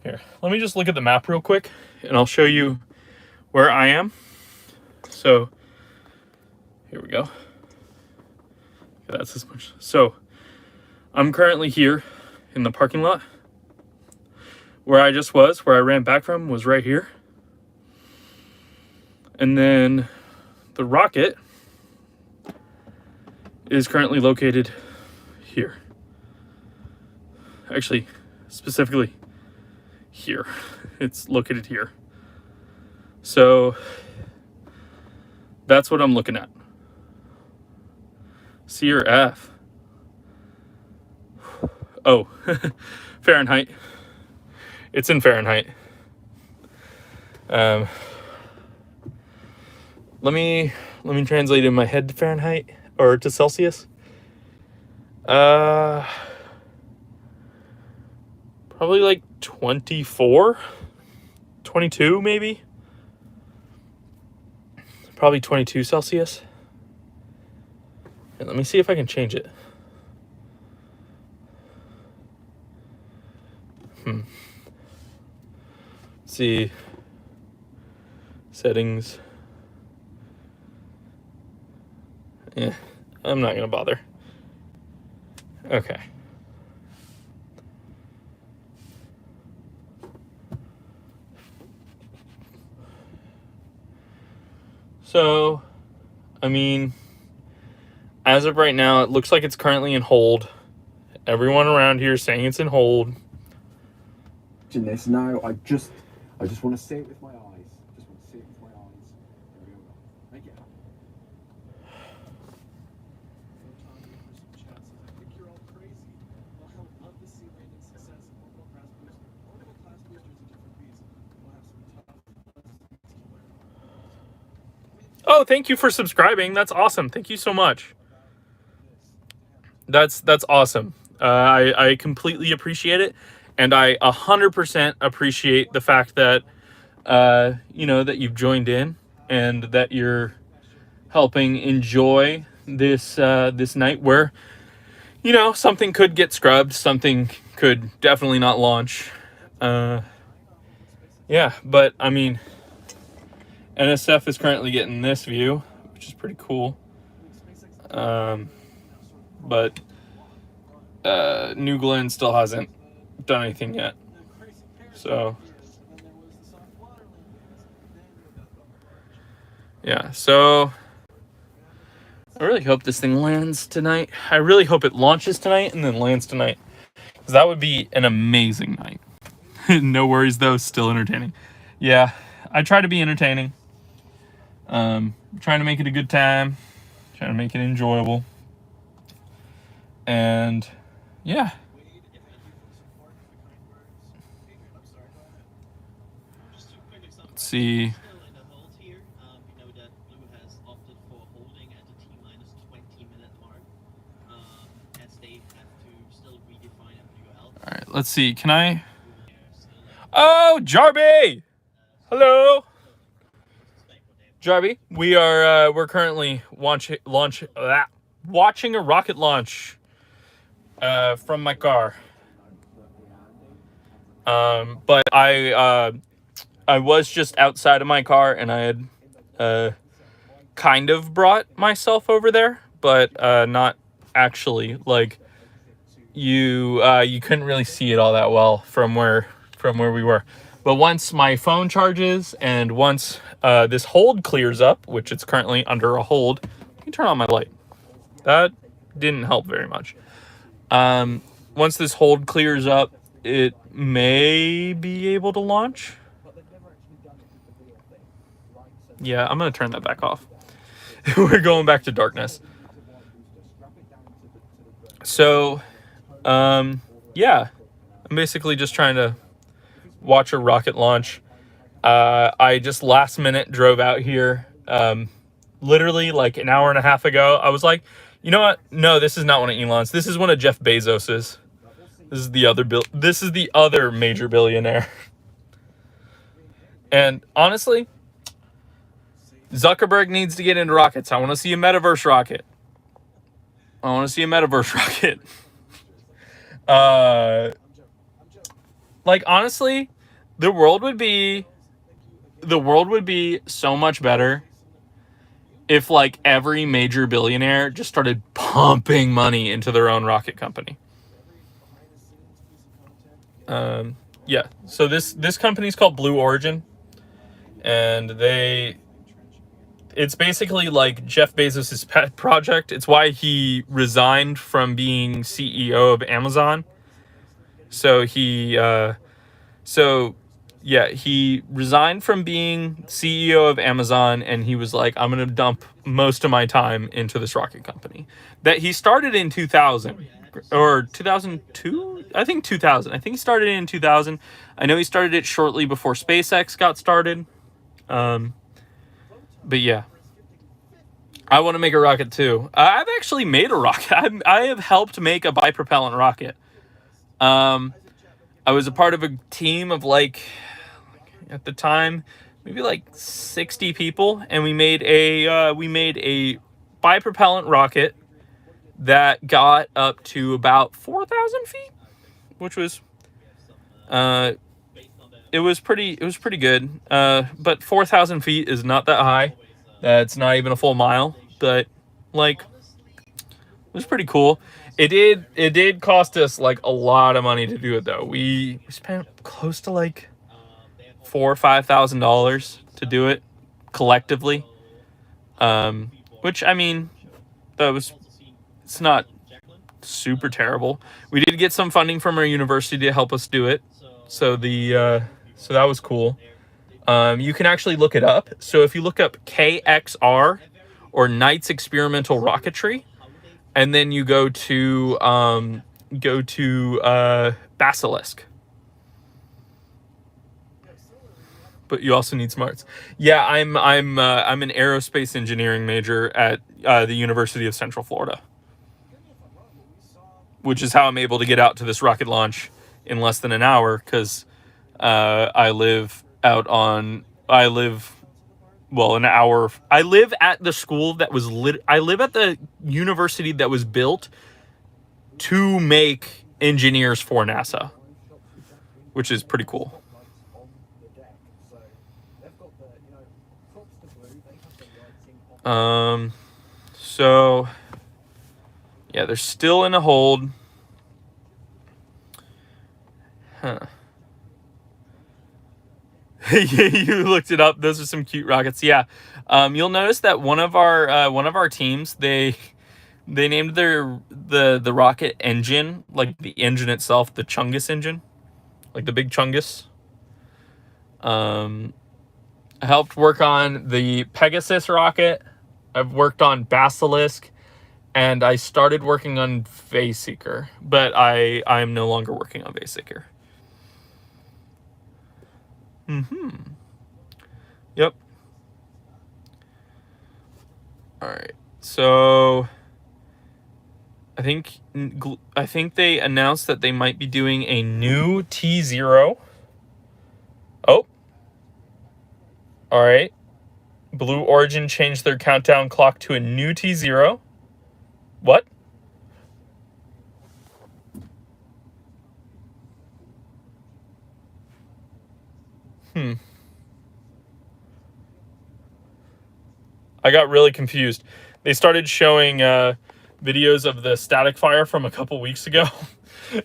Here, let me just look at the map real quick and I'll show you where I am. So, here we go. That's as much. So, I'm currently here in the parking lot. Where I just was, where I ran back from, was right here. And then the rocket is currently located here. Actually, specifically here. It's located here. So that's what I'm looking at. C or F? Oh, Fahrenheit. It's in Fahrenheit. Let me translate in my head to Fahrenheit or to Celsius. Probably like 24, 22 maybe. Probably 22 Celsius. And let me see if I can change it. Let's see. Settings. Yeah, I'm not gonna bother. Okay. So, I mean, as of right now, it looks like it's currently in hold. Everyone around here is saying it's in hold. In this now, I just want to see it with my eyes. Just want to see it with my eyes. There we go. Make it happen. I think you're all crazy. Well, hell, love to see landing success in orbital class boosters. Orbital class boosters are different beasts. We'll have some tough. Oh, thank you for subscribing. That's awesome. Thank you so much. That's awesome. I completely appreciate it, and I 100% appreciate the fact that you know, that you've joined in and that you're helping enjoy this this night where, you know, something could get scrubbed, something could definitely not launch. Yeah, but I mean, NSF is currently getting this view, which is pretty cool. But New Glenn still hasn't done anything yet. So yeah, so I really hope this thing lands tonight. I really hope it launches tonight and then lands tonight, because that would be an amazing night. No worries though, still entertaining. Yeah, I try to be entertaining. Trying to make it a good time, trying to make it enjoyable. And yeah. Let's see. All right, let's see. Can I? Oh, Jarby! Hello, Jarby. We're currently watching a rocket launch from my car. But I was just outside of my car, and I had kind of brought myself over there, but not actually. Like, you couldn't really see it all that well from where we were. But once my phone charges and once this hold clears up, which it's currently under a hold, let me turn on my light. That didn't help very much. Once this hold clears up, it may be able to launch. Yeah, I'm going to turn that back off. We're going back to darkness. So, yeah, I'm basically just trying to watch a rocket launch. I just last minute drove out here, literally like an hour and a half ago. I was like, You know what? No, this is not one of Elon's. This is one of Jeff Bezos's. This is the other This is the other major billionaire. And honestly, Zuckerberg needs to get into rockets. I want to see a metaverse rocket. Like honestly, the world would be so much better if like every major billionaire just started pumping money into their own rocket company. Yeah. So this company is called Blue Origin, and it's basically like Jeff Bezos' pet project. It's why he resigned from being CEO of Amazon. So he resigned from being CEO of Amazon, and he was like, I'm going to dump most of my time into this rocket company that he started in 2000 or 2002. I think 2000. I think he started in 2000. I know he started it shortly before SpaceX got started. But yeah, I want to make a rocket too. I've actually made a rocket. I have helped make a bipropellant rocket. I was a part of a team of like, at the time, maybe like 60 people, and we made a bipropellant rocket that got up to about 4,000 feet, which was it was pretty good. But 4,000 feet is not that high. That's not even a full mile, but like it was pretty cool. It did cost us like a lot of money to do it though. We spent close to like $4,000 or $5,000 to do it collectively. Which I mean, it's not super terrible. We did get some funding from our university to help us do it. So so that was cool. You can actually look it up. So if you look up KXR or Knight's Experimental Rocketry, and then you go to Basilisk. But you also need smarts. Yeah, I'm an aerospace engineering major at the University of Central Florida, which is how I'm able to get out to this rocket launch in less than an hour, because I live an hour. I live at the school that was I live at the university that was built to make engineers for NASA, which is pretty cool. So yeah, they're still in a hold. Huh. You looked it up. Those are some cute rockets. Yeah. You'll notice that one of our teams, they named the rocket engine, like the engine itself, the Chungus engine, like the big Chungus. I helped work on the Pegasus rocket. I've worked on Basilisk, and I started working on Vayseeker, but I'm no longer working on Vayseeker. Yep. All right. So I think they announced that they might be doing a new T0. Oh. All right. Blue Origin changed their countdown clock to a new T0. What? I got really confused. They started showing videos of the static fire from a couple weeks ago.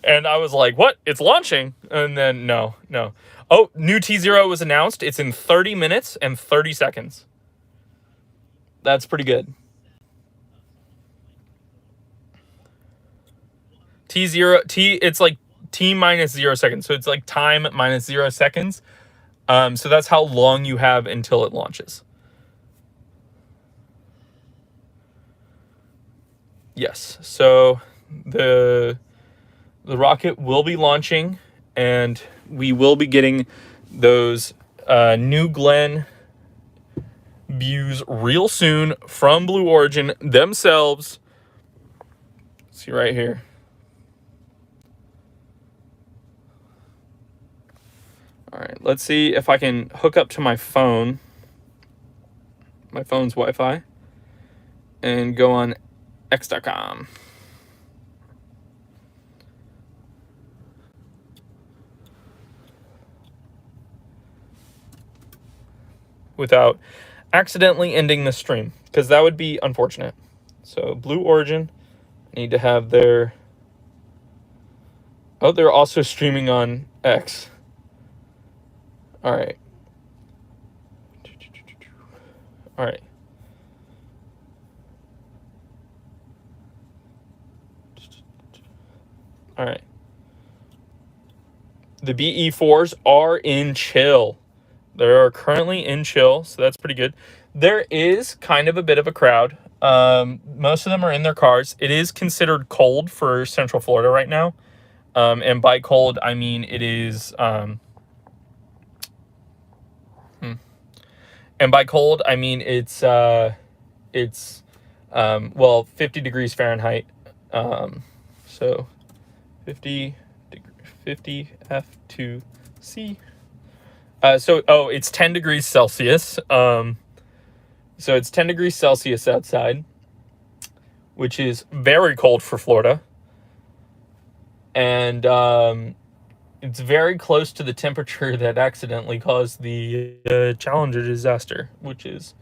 And I was like, what? It's launching? And then, no. Oh, new T0 was announced. It's in 30 minutes and 30 seconds. That's pretty good. It's like T minus 0 seconds. So it's like time minus 0 seconds. So that's how long you have until it launches. Yes. So the rocket will be launching, and we will be getting those New Glenn views real soon from Blue Origin themselves. See right here. All right, let's see if I can hook up to my phone, my phone's Wi-Fi, and go on x.com. Without accidentally ending the stream, because that would be unfortunate. So Blue Origin need to have their... Oh, they're also streaming on X. All right. All right. All right. The BE4s are in chill. They are currently in chill, so that's pretty good. There is kind of a bit of a crowd. Most of them are in their cars. It is considered cold for Central Florida right now. And by cold, I mean it is... And by cold, I mean it's well, 50 degrees Fahrenheit. So 50 F2C. It's 10 degrees Celsius. So it's 10 degrees Celsius outside, which is very cold for Florida. And it's very close to the temperature that accidentally caused the Challenger disaster, which is,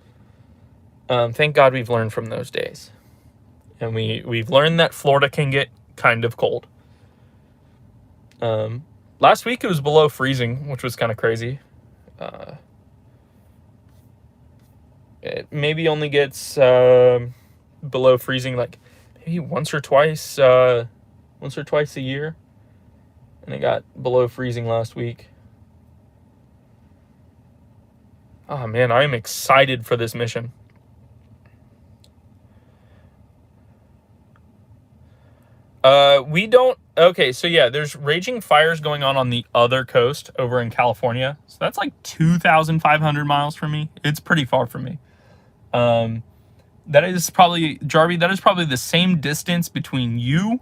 thank God we've learned from those days. And we've learned that Florida can get kind of cold. Last week it was below freezing, which was kind of crazy. It maybe only gets below freezing like maybe once or twice a year. And it got below freezing last week. Oh man, I am excited for this mission. We don't... Okay, so yeah, there's raging fires going on the other coast over in California. So that's like 2,500 miles from me. It's pretty far from me. That is probably, Jarvie, that is probably the same distance between you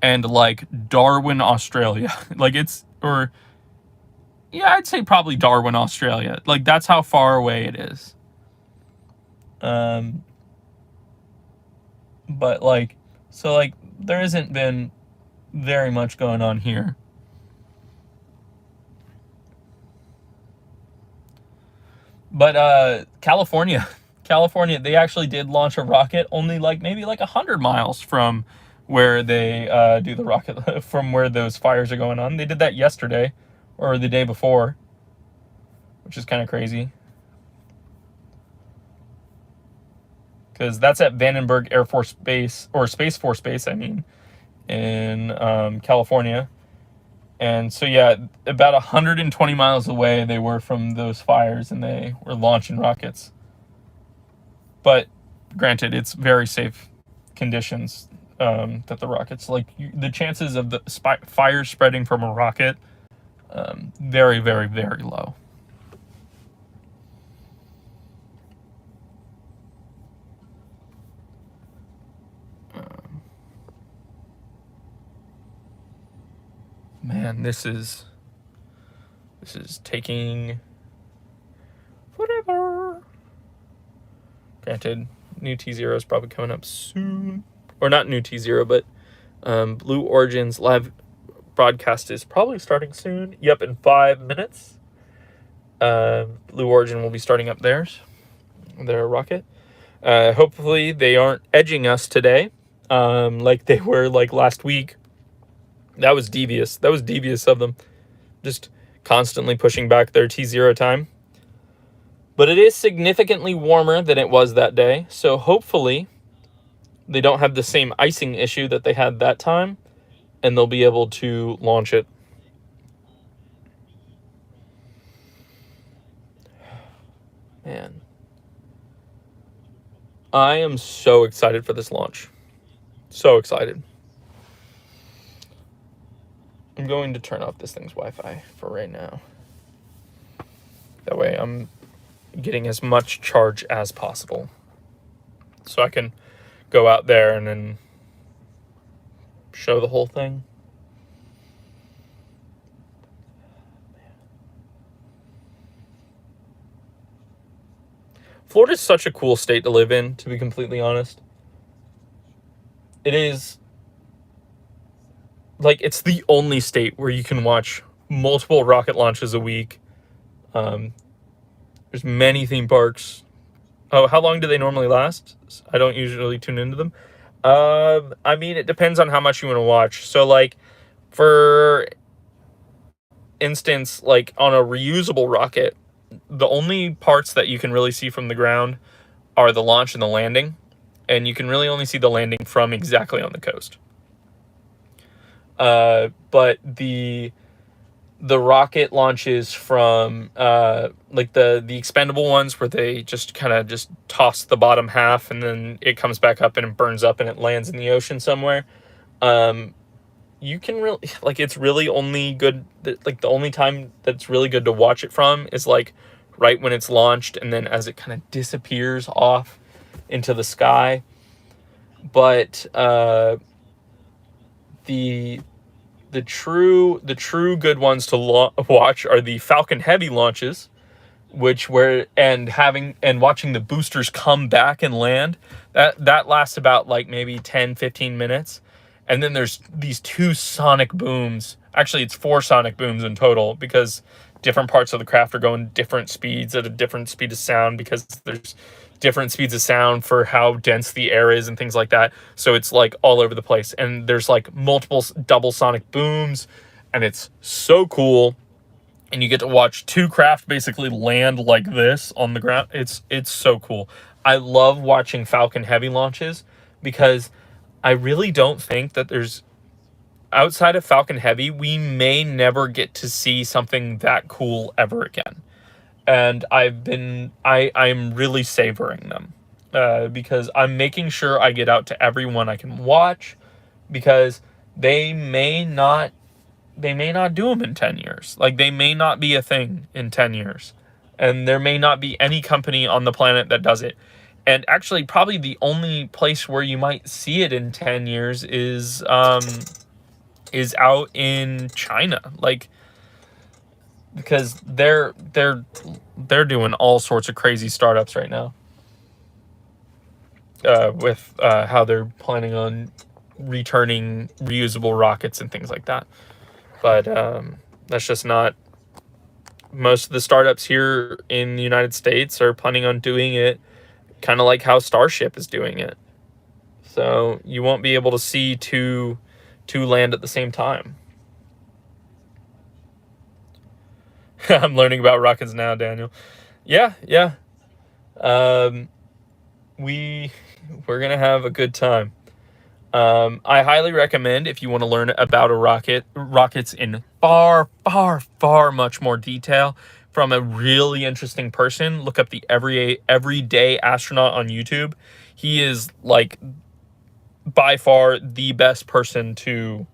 and like Darwin, Australia. Like it's, or yeah, I'd say probably Darwin, Australia. Like that's how far away it is. But like, so like there hasn't been very much going on here. But California, they actually did launch a rocket only like maybe like 100 miles from where they do the rocket, from where those fires are going on. They did that yesterday or the day before, which is kind of crazy. Because that's at Vandenberg Air Force Base, or Space Force Base, I mean, in California. And so, yeah, about 120 miles away they were from those fires, and they were launching rockets. But granted, it's very safe conditions that the rockets, like the chances of the fire spreading from a rocket, very, very, very low. Man, this is taking forever. Granted, new T0 is probably coming up soon. Or not new T0, but Blue Origin's live broadcast is probably starting soon. Yep, in 5 minutes. Blue Origin will be starting up their rocket. Hopefully they aren't edging us today, like they were like last week. That was devious. That was devious of them. Just constantly pushing back their T0 time. But it is significantly warmer than it was that day. So hopefully they don't have the same icing issue that they had that time. And they'll be able to launch it. Man. I am so excited for this launch. So excited. I'm going to turn off this thing's Wi-Fi for right now. That way I'm getting as much charge as possible. So I can go out there and then show the whole thing. Florida is such a cool state to live in, to be completely honest. It is, like, it's the only state where you can watch multiple rocket launches a week. There's many theme parks. Oh, how long do they normally last? I don't usually tune into them. I mean, it depends on how much you want to watch. So, like, for instance, like on a reusable rocket, the only parts that you can really see from the ground are the launch and the landing, and you can really only see the landing from exactly on the coast. But the rocket launches from like the expendable ones where they just kind of just toss the bottom half and then it comes back up and it burns up and it lands in the ocean somewhere. You can really, like, it's really only good, like the only time that's really good to watch it from is like right when it's launched and then as it kind of disappears off into the sky. But the true good ones to watch are the Falcon Heavy launches, which watching the boosters come back and land. That lasts about like maybe 10-15 minutes. And then there's these 2 sonic booms. Actually, it's 4 sonic booms in total because different parts of the craft are going different speeds at a different speed of sound because there's different speeds of sound for how dense the air is and things like that. So it's like all over the place. And there's like multiple double sonic booms and it's so cool. And you get to watch 2 craft basically land like this on the ground. It's so cool. I love watching Falcon Heavy launches because I really don't think that there's, outside of Falcon Heavy, we may never get to see something that cool ever again. And I'm really savoring them because I'm making sure I get out to everyone I can watch because they may not do them in 10 years. Like, they may not be a thing in 10 years. And there may not be any company on the planet that does it. And actually, probably the only place where you might see it in 10 years is out in China. Like, because they're doing all sorts of crazy startups right now. With how they're planning on returning reusable rockets and things like that. But that's just not, most of the startups here in the United States are planning on doing it kind of like how Starship is doing it. So you won't be able to see two land at the same time. I'm learning about rockets now, Daniel. Yeah. We're gonna have a good time. I highly recommend, if you want to learn about rockets in far much more detail from a really interesting person, look up the Everyday Astronaut on YouTube. He is like by far the best person to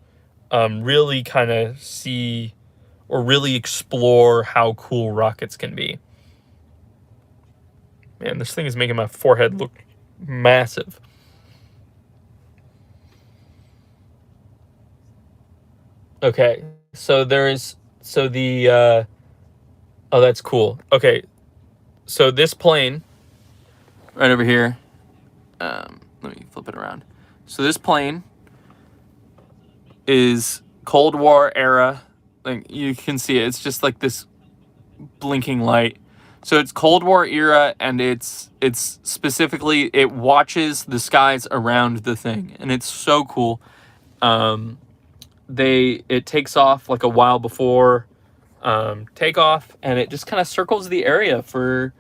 really kind of see or really explore how cool rockets can be. Man, this thing is making my forehead look massive. Okay, so oh, that's cool. Okay, so this plane right over here, let me flip it around. So this plane is Cold War era, like you can see it, it's just like this blinking light. So it's Cold War era, and it's specifically, it watches the skies around the thing, and it's so cool. It takes off like a while before takeoff, and it just kind of circles the area for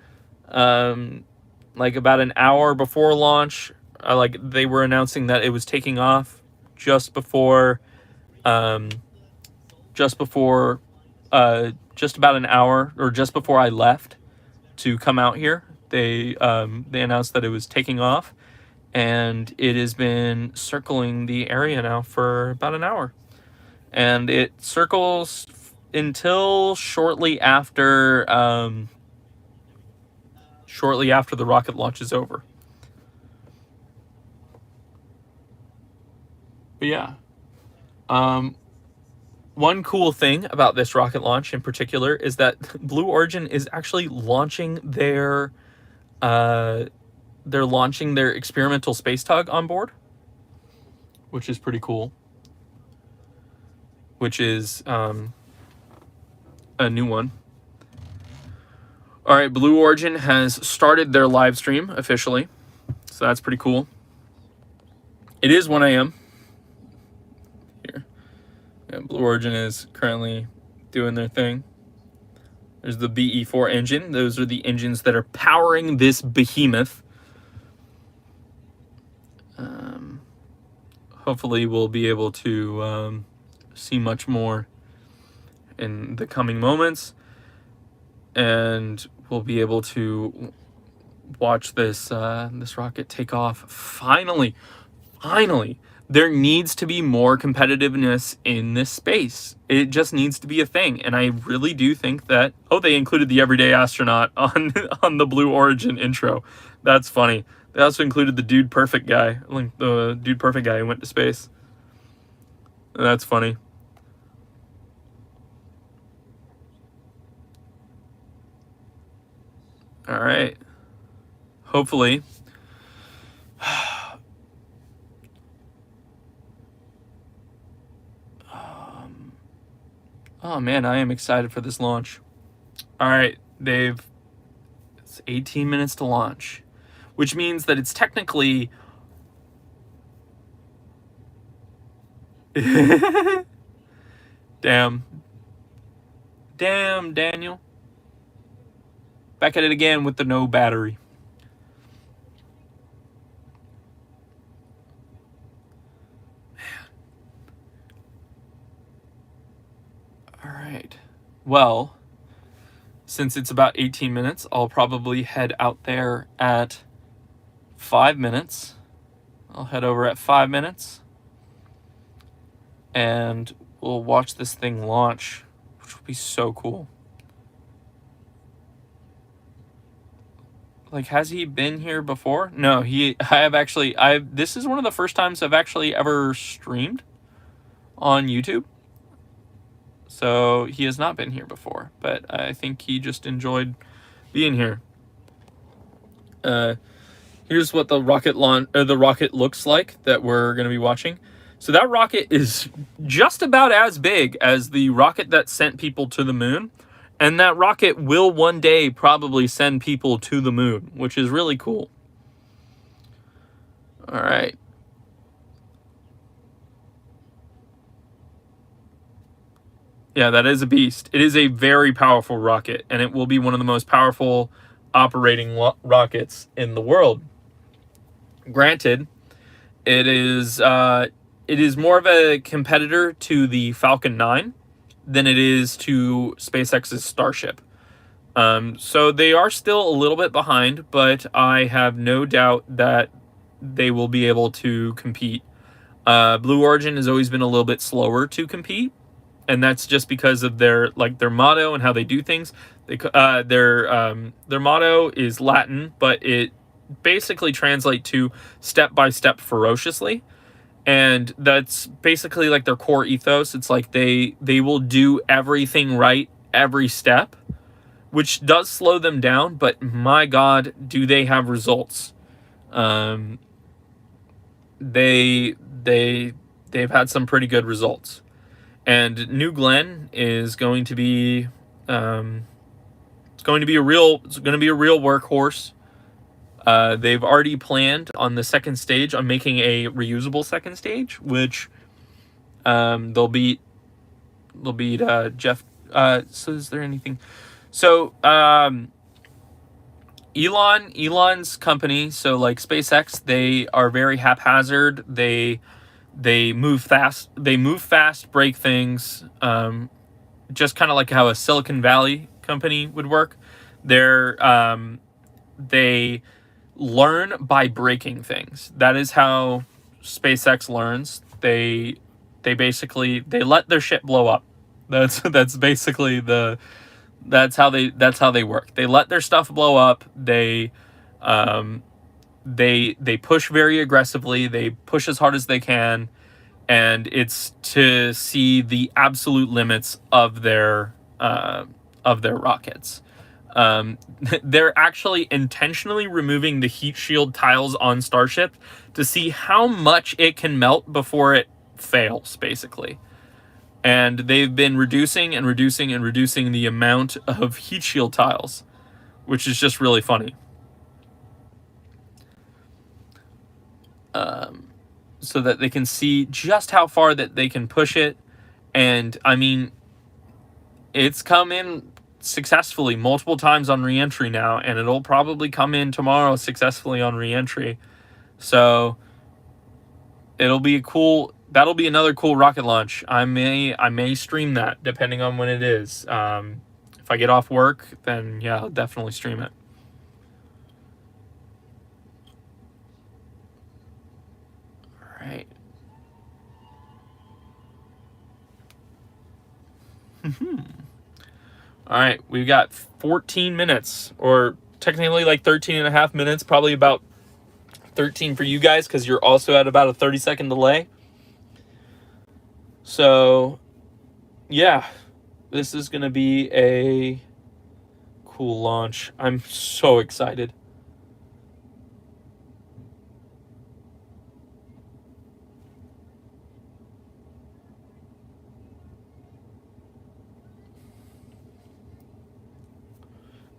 like about an hour before launch. Like they were announcing that it was taking off just about an hour, or just before I left to come out here. They announced that it was taking off, and it has been circling the area now for about an hour. And it circles until shortly after the rocket launch is over. But yeah, One cool thing about this rocket launch in particular is that Blue Origin is actually launching their experimental space tug on board, which is pretty cool. Which is a new one. All right, Blue Origin has started their live stream officially, so that's pretty cool. It is 1 a.m. here. Yeah, Blue Origin is currently doing their thing. There's the BE4 engine. Those are the engines that are powering this behemoth. Hopefully we'll be able to see much more in the coming moments, and we'll be able to watch this this rocket take off. Finally, there needs to be more competitiveness in this space. It just needs to be a thing, and I really do think that. Oh, they included the everyday astronaut on the Blue Origin intro. That's funny. They also included the Dude Perfect guy, like the Dude Perfect guy who went to space. That's funny. All right. Hopefully. Oh man, I am excited for this launch. All right, it's 18 minutes to launch, which means that it's technically Damn, Daniel. Back at it again with the no battery. All right. Well, since it's about 18 minutes, I'll probably head out there at 5 minutes. I'll head over at 5 minutes. And we'll watch this thing launch, which will be so cool. Like, has he been here before? No, this is one of the first times I've actually ever streamed on YouTube. So he has not been here before, but I think he just enjoyed being here. Here's what the rocket looks like that we're going to be watching. So that rocket is just about as big as the rocket that sent people to the moon. And that rocket will one day probably send people to the moon, which is really cool. All right. Yeah, that is a beast. It is a very powerful rocket, and it will be one of the most powerful operating rockets in the world. Granted, it is more of a competitor to the Falcon 9 than it is to SpaceX's Starship. So they are still a little bit behind, but I have no doubt that they will be able to compete. Blue Origin has always been a little bit slower to compete, and that's just because of their motto and how they do things. Their motto is Latin, but it basically translates to step by step ferociously. And that's basically like their core ethos. It's like they will do everything right every step, which does slow them down, but my God, do they have results. They've had some pretty good results. And New Glenn is going to be it's going to be a real workhorse. They've already planned on the second stage on making a reusable second stage, which they'll beat Jeff. So is there anything? So Elon's company, so like SpaceX, they are very haphazard. They move fast. They move fast, break things. Just kind of like how a Silicon Valley company would work. They learn by breaking things. That is how SpaceX learns. They basically let their shit blow up. That's basically that's how they work. They let their stuff blow up. They push very aggressively. They push as hard as they can, and it's to see the absolute limits of their rockets. They're actually intentionally removing the heat shield tiles on Starship to see how much it can melt before it fails, basically. And they've been reducing and reducing and reducing the amount of heat shield tiles, which is just really funny. So that they can see just how far that they can push it. And I mean, it's come in successfully multiple times on re-entry now, and it'll probably come in tomorrow successfully on re-entry. So it'll be that'll be another cool rocket launch. I may stream that depending on when it is. If I get off work, then yeah, I'll definitely stream it. All right. All right, we've got 14 minutes, or technically like 13 and a half minutes, probably about 13 for you guys because you're also at about a 30-second delay. So, yeah, this is going to be a cool launch. I'm so excited.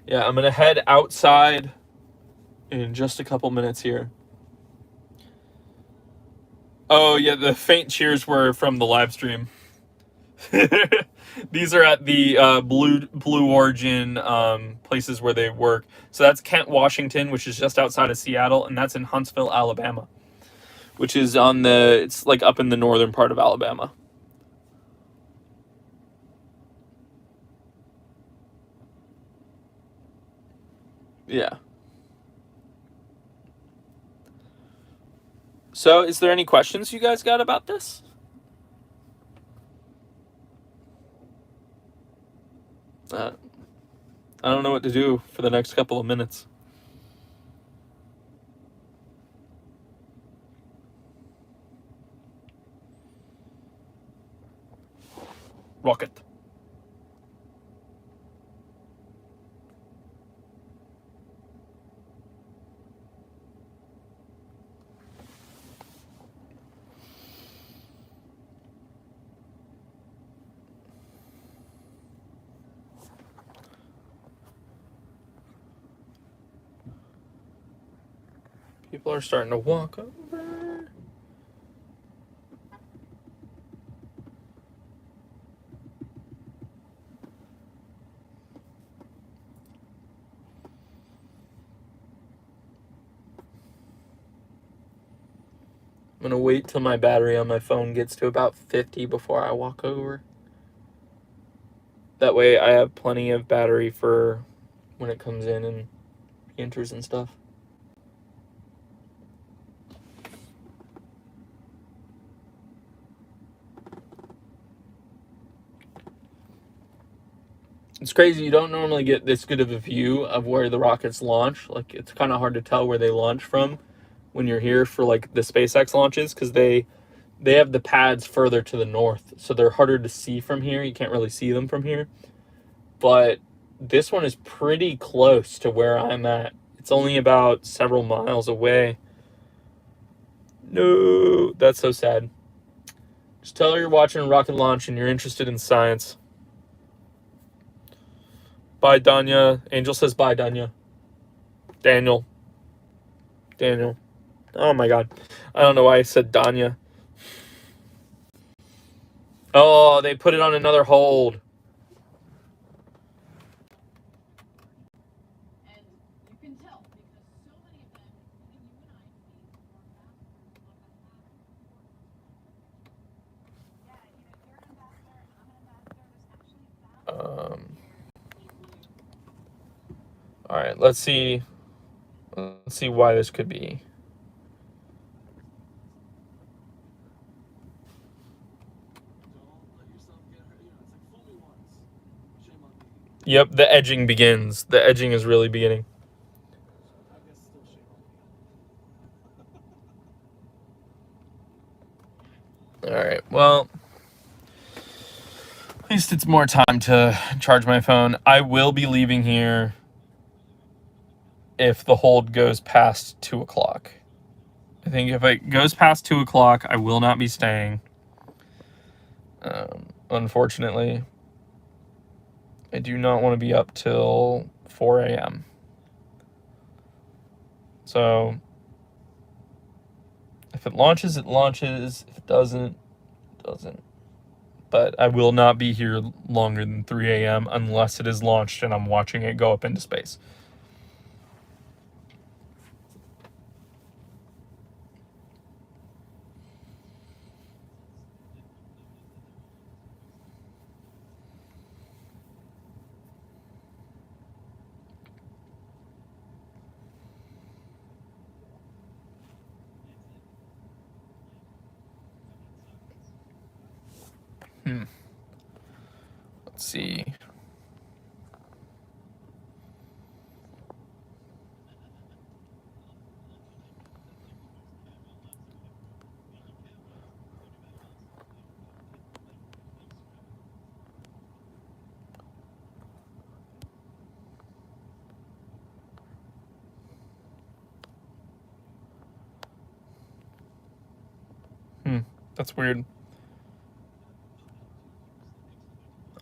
Yeah, I'm going to head outside in just a couple minutes here. Oh, yeah, the faint cheers were from the live stream. These are at the Blue Origin places where they work. So that's Kent, Washington, which is just outside of Seattle, and that's in Huntsville, Alabama, which is it's like up in the northern part of Alabama. Yeah. So, is there any questions you guys got about this? I don't know what to do for the next couple of minutes. Rocket. People are starting to walk over. I'm going to wait till my battery on my phone gets to about 50 before I walk over. That way I have plenty of battery for when it comes in and enters and stuff. It's crazy, you don't normally get this good of a view of where the rockets launch. Like, it's kind of hard to tell where they launch from when you're here for like the SpaceX launches, because they have the pads further to the north, so they're harder to see from here. You can't really see them from here. But this one is pretty close to where I'm at. It's only about several miles away. No, that's so sad. Just tell her you're watching a rocket launch and you're interested in science. Bye, Danya. Angel says bye, Danya. Daniel. Oh my god. I don't know why I said Danya. Oh, they put it on another hold. All right, let's see why this could be. Yep, the edging begins. The edging is really beginning. All right, well, at least it's more time to charge my phone. I will be leaving here if the hold goes past 2 o'clock. I think if it goes past 2 o'clock, I will not be staying. Unfortunately, I do not want to be up till 4 a.m. So, if it launches, it launches. If it doesn't, it doesn't. But I will not be here longer than 3 a.m. unless it is launched and I'm watching it go up into space. Let's see. That's weird.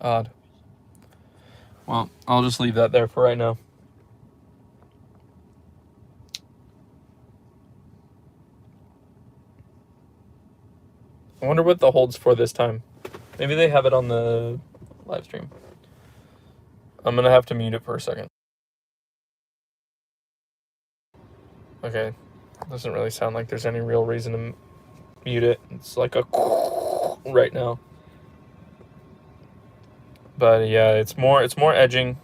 Odd. Well, I'll just leave that there for right now. I wonder what the hold's for this time. Maybe they have it on the live stream. I'm gonna have to mute it for a second. Okay. Doesn't really sound like there's any real reason to mute it. It's like a right now. But yeah, it's more edging.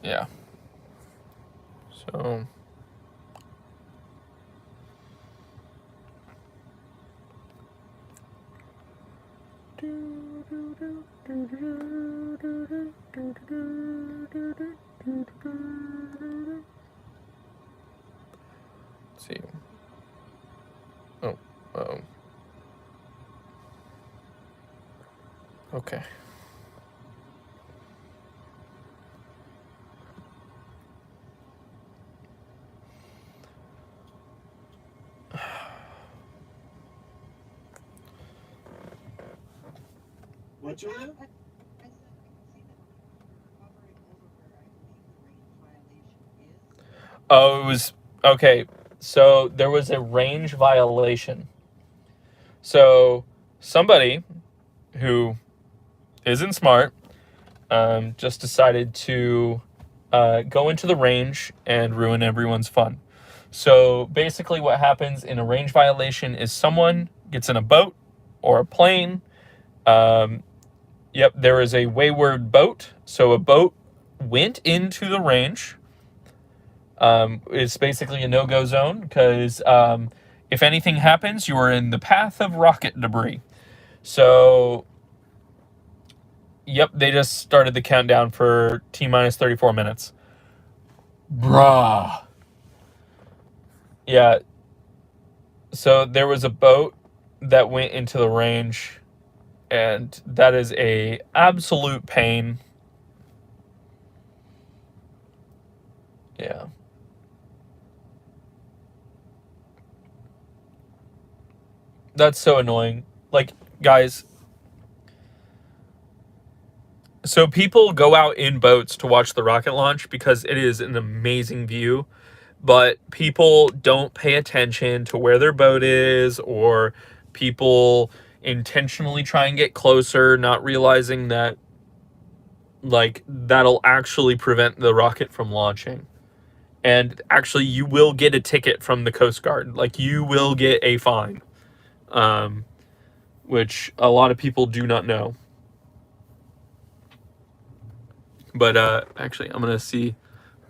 Yeah. So let's see. Oh. Okay. What, Julia? Oh, it was okay. So there was a range violation. So somebody who isn't smart just decided to go into the range and ruin everyone's fun. So basically what happens in a range violation is someone gets in a boat or a plane. Yep, there is a wayward boat. So a boat went into the range. It's basically a no-go zone because if anything happens, you are in the path of rocket debris. So, yep, they just started the countdown for T-minus 34 minutes. Bruh. Yeah. So there was a boat that went into the range, and that is a absolute pain. Yeah. That's so annoying. Like, guys, so people go out in boats to watch the rocket launch because it is an amazing view, but people don't pay attention to where their boat is, or people intentionally try and get closer, not realizing that, like, that'll actually prevent the rocket from launching. And actually, you will get a ticket from the Coast Guard. Like, you will get a fine, which a lot of people do not know. But actually, I'm gonna see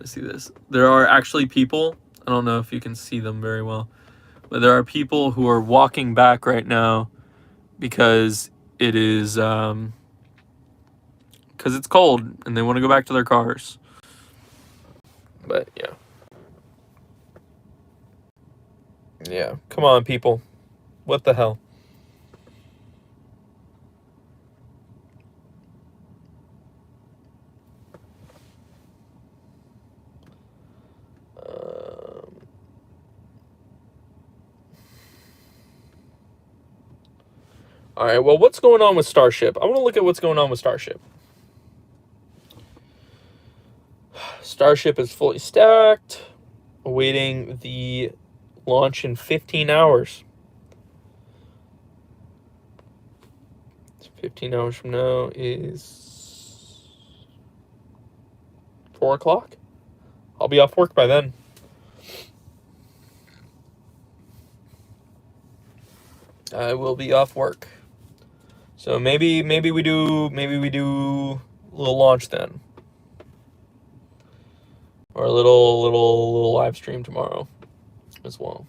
this. There are actually people. I don't know if you can see them very well, but there are people who are walking back right now because it is because it's cold and they want to go back to their cars. But yeah. Yeah, come on, people. What the hell? All right, well, what's going on with Starship? I want to look at what's going on with Starship. Starship is fully stacked, awaiting the launch in 15 hours. 15 hours from now is 4 o'clock. I'll be off work by then. I will be off work. So maybe we do a little launch then. Or a little live stream tomorrow as well.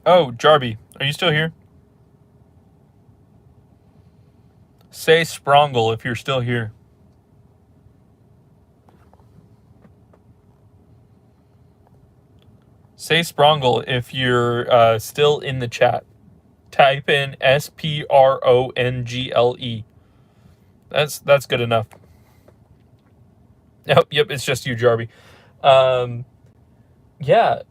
Oh, Jarby, are you still here? Say Sprongle if you're still here. Say Sprongle if you're still in the chat. Type in SPRONGLE. That's good enough. Oh, yep, it's just you, Jarby. Yeah,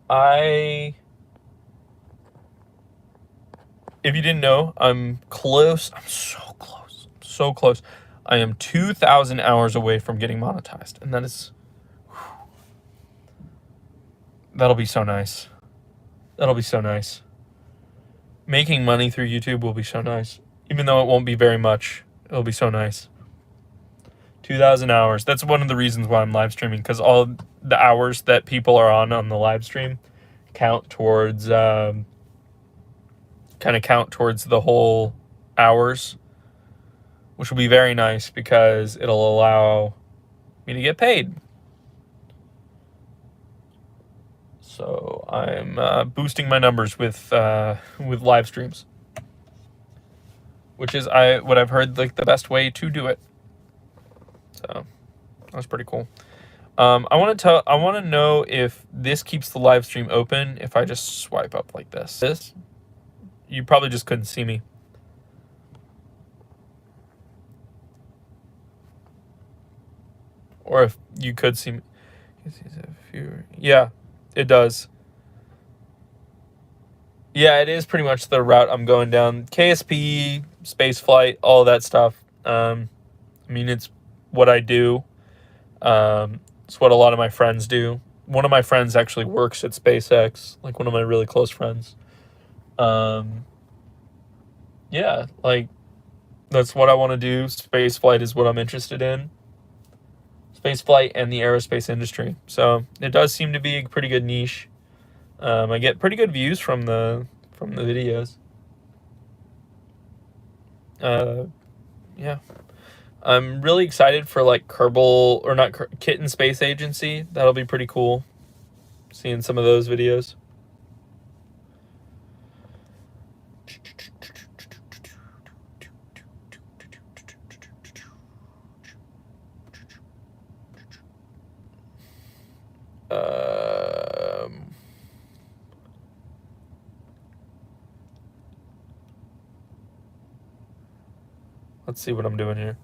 if you didn't know, I'm close. I'm so close. So close. I am 2,000 hours away from getting monetized. And that is... That'll be so nice. That'll be so nice. Making money through YouTube will be so nice. Even though it won't be very much, it'll be so nice. 2,000 hours. That's one of the reasons why I'm live streaming, because all the hours that people are on the live stream count towards... kind of count towards the whole hours, which will be very nice because it'll allow me to get paid. So I'm boosting my numbers with live streams, which is what I've heard like the best way to do it. So that's pretty cool. I want to know if this keeps the live stream open if I just swipe up like this. You probably just couldn't see me. Or if you could see me. Yeah, it does. Yeah, it is pretty much the route I'm going down. KSP, spaceflight, all that stuff. I mean, it's what I do. It's what a lot of my friends do. One of my friends actually works at SpaceX, like one of my really close friends. Yeah, like that's what I want to do. Spaceflight is what I'm interested in. Spaceflight and the aerospace industry. So it does seem to be a pretty good niche. I get pretty good views from the videos. Yeah. I'm really excited for like Kerbal, or not, Kitten Space Agency. That'll be pretty cool. Seeing some of those videos. Let's see what I'm doing here.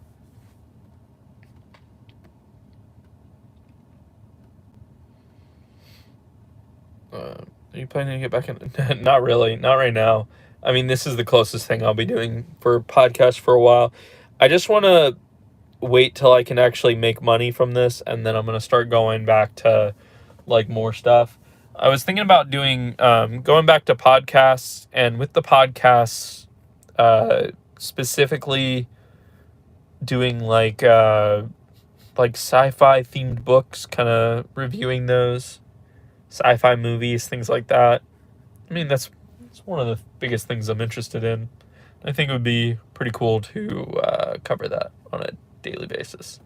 Are you planning to get back in? Not really. Not right now. I mean, this is the closest thing I'll be doing for podcast for a while. I just want to wait till I can actually make money from this, and then I'm going to start going back to like more stuff. I was thinking about doing going back to podcasts, and with the podcasts specifically doing like sci-fi themed books, kind of reviewing those, sci-fi movies, things like that. I mean, that's one of the biggest things I'm interested in. I think it would be pretty cool to cover that on a daily basis.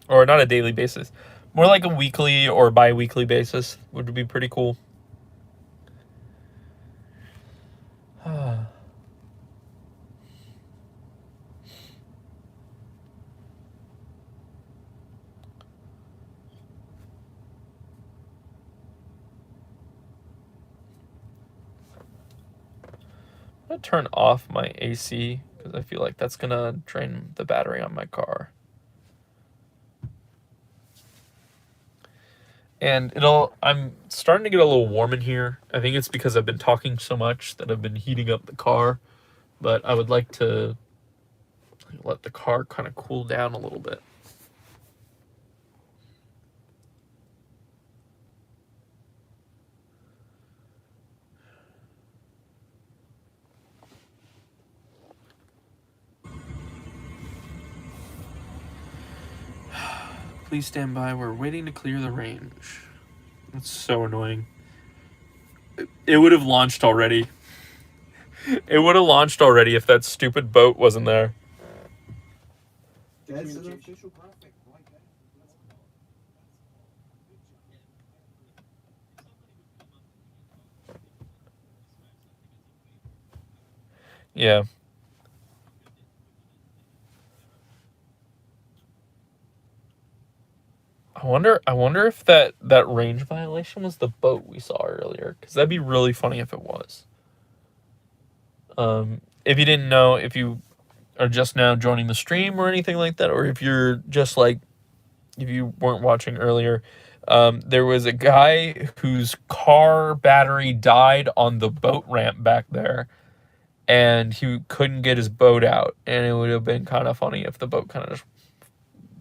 or not a daily basis, more like a weekly or bi-weekly basis would be pretty cool. I'm going to turn off my AC because I feel like that's going to drain the battery on my car. And I'm starting to get a little warm in here. I think it's because I've been talking so much that I've been heating up the car. But I would like to let the car kind of cool down a little bit. Please stand by. We're waiting to clear the range. That's so annoying. It would have launched already. It would have launched already if that stupid boat wasn't there. There's an official graphic right there. Yeah. I wonder if that range violation was the boat we saw earlier, because that'd be really funny if it was. If you didn't know, if you are just now joining the stream or anything like that, or if you're just like, if you weren't watching earlier, there was a guy whose car battery died on the boat ramp back there, and he couldn't get his boat out, and it would have been kind of funny if the boat kind of just,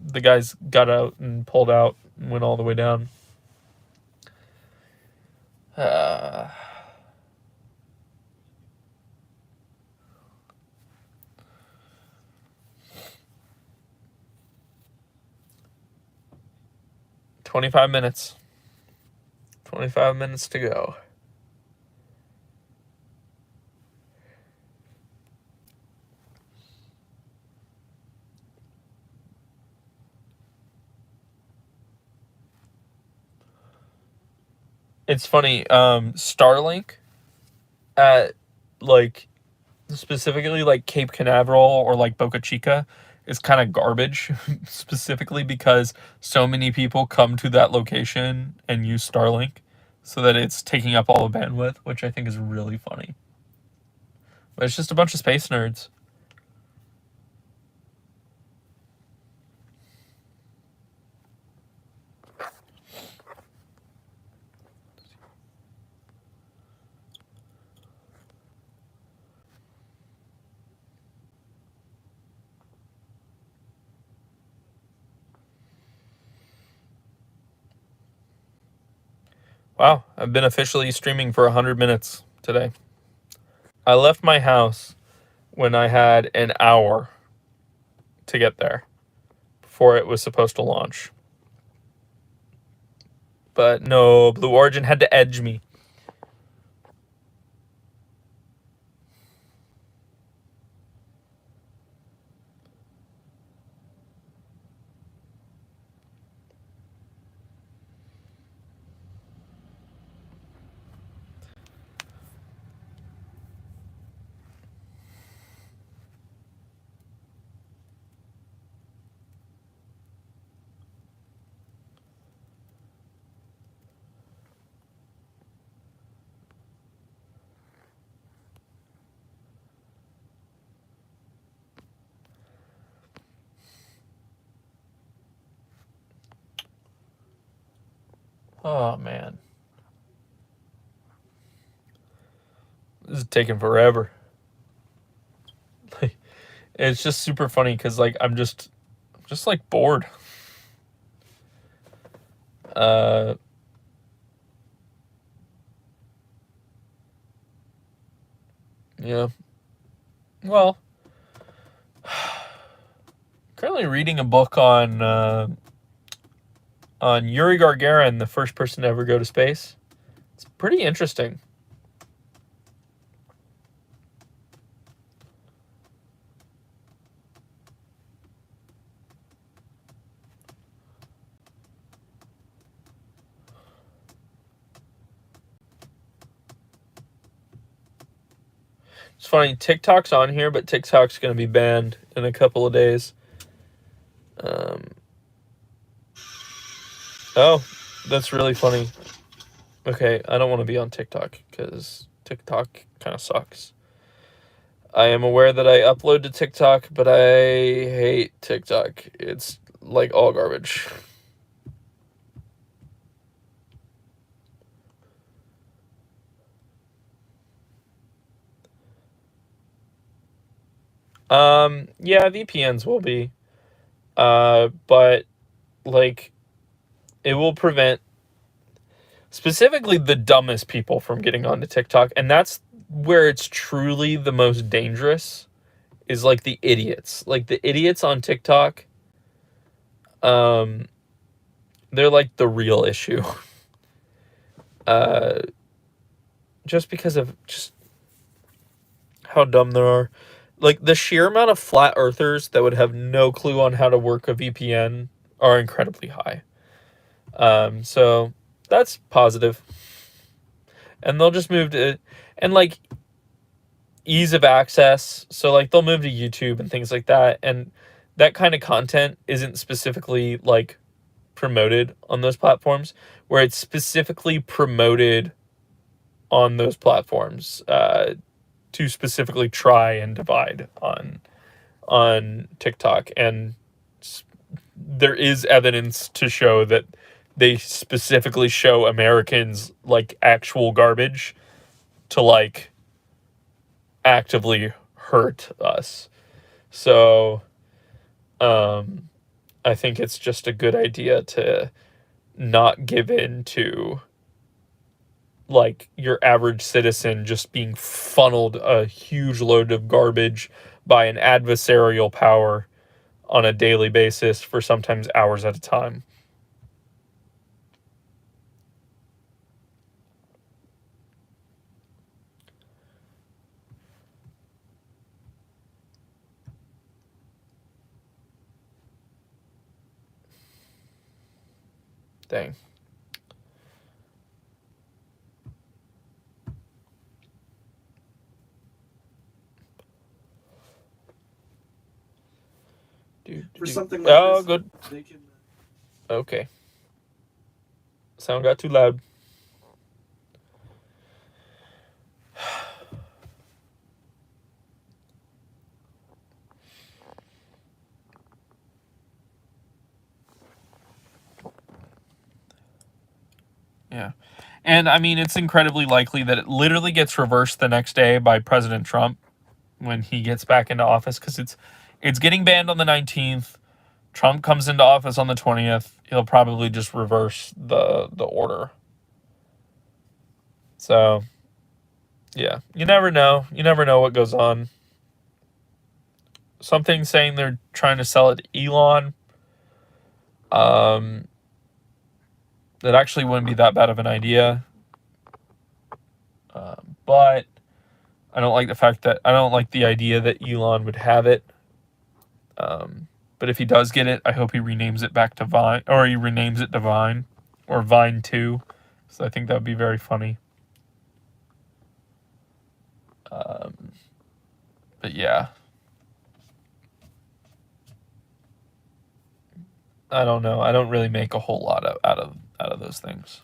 the guys got out and pulled out and went all the way down. 25 minutes. 25 minutes to go. It's funny, Starlink at, like, specifically, like, Cape Canaveral or, like, Boca Chica is kind of garbage, specifically because so many people come to that location and use Starlink so that it's taking up all the bandwidth, which I think is really funny. But it's just a bunch of space nerds. Wow, I've been officially streaming for 100 minutes today. I left my house when I had an hour to get there before it was supposed to launch. But no, Blue Origin had to edge me. Oh, man. This is taking forever. It's just super funny because, like, I'm just like bored. Yeah. Well, currently reading a book on Yuri Gagarin, the first person to ever go to space. It's pretty interesting. It's funny, TikTok's on here, but TikTok's going to be banned in a couple of days. Oh, that's really funny. Okay, I don't want to be on TikTok because TikTok kind of sucks. I am aware that I upload to TikTok, but I hate TikTok. It's like all garbage. Yeah, VPNs will be. But like it will prevent specifically the dumbest people from getting onto TikTok, and that's where it's truly the most dangerous, is like the idiots. Like the idiots on TikTok, they're like the real issue. Just because of just how dumb there are. Like the sheer amount of flat earthers that would have no clue on how to work a VPN are incredibly high. So that's positive. And they'll just move to, and like ease of access. So like they'll move to YouTube and things like that. And that kind of content isn't specifically like promoted on those platforms, where it's specifically promoted on those platforms to specifically try and divide on TikTok. And there is evidence to show that they specifically show Americans like actual garbage to like actively hurt us. So I think it's just a good idea to not give in to like your average citizen just being funneled a huge load of garbage by an adversarial power on a daily basis for sometimes hours at a time. Dang. For something like oh, this, good. they can. Okay. Sound got too loud. Yeah. And I mean, it's incredibly likely that it literally gets reversed the next day by President Trump when he gets back into office, because it's getting banned on the 19th. Trump comes into office on the 20th. He'll probably just reverse the order. So, yeah, you never know. You never know what goes on. Something saying they're trying to sell it to Elon. That actually wouldn't be that bad of an idea. But I don't like the idea that Elon would have it. But if he does get it, I hope he renames it back to Vine, or he renames it to Vine, or Vine 2. So I think that would be very funny. But yeah. I don't know. I don't really make a whole lot out of those things.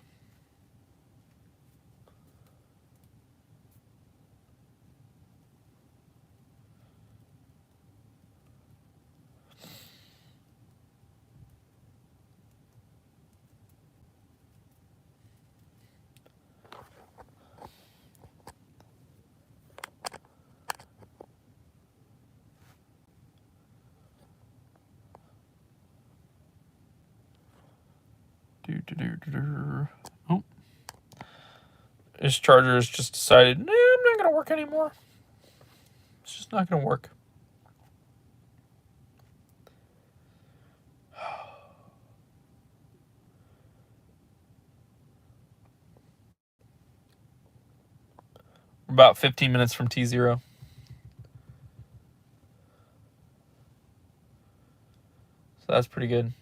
Oh. This charger has just decided, nah, I'm not going to work anymore. It's just not going to work. We're about 15 minutes from T0. So that's pretty good.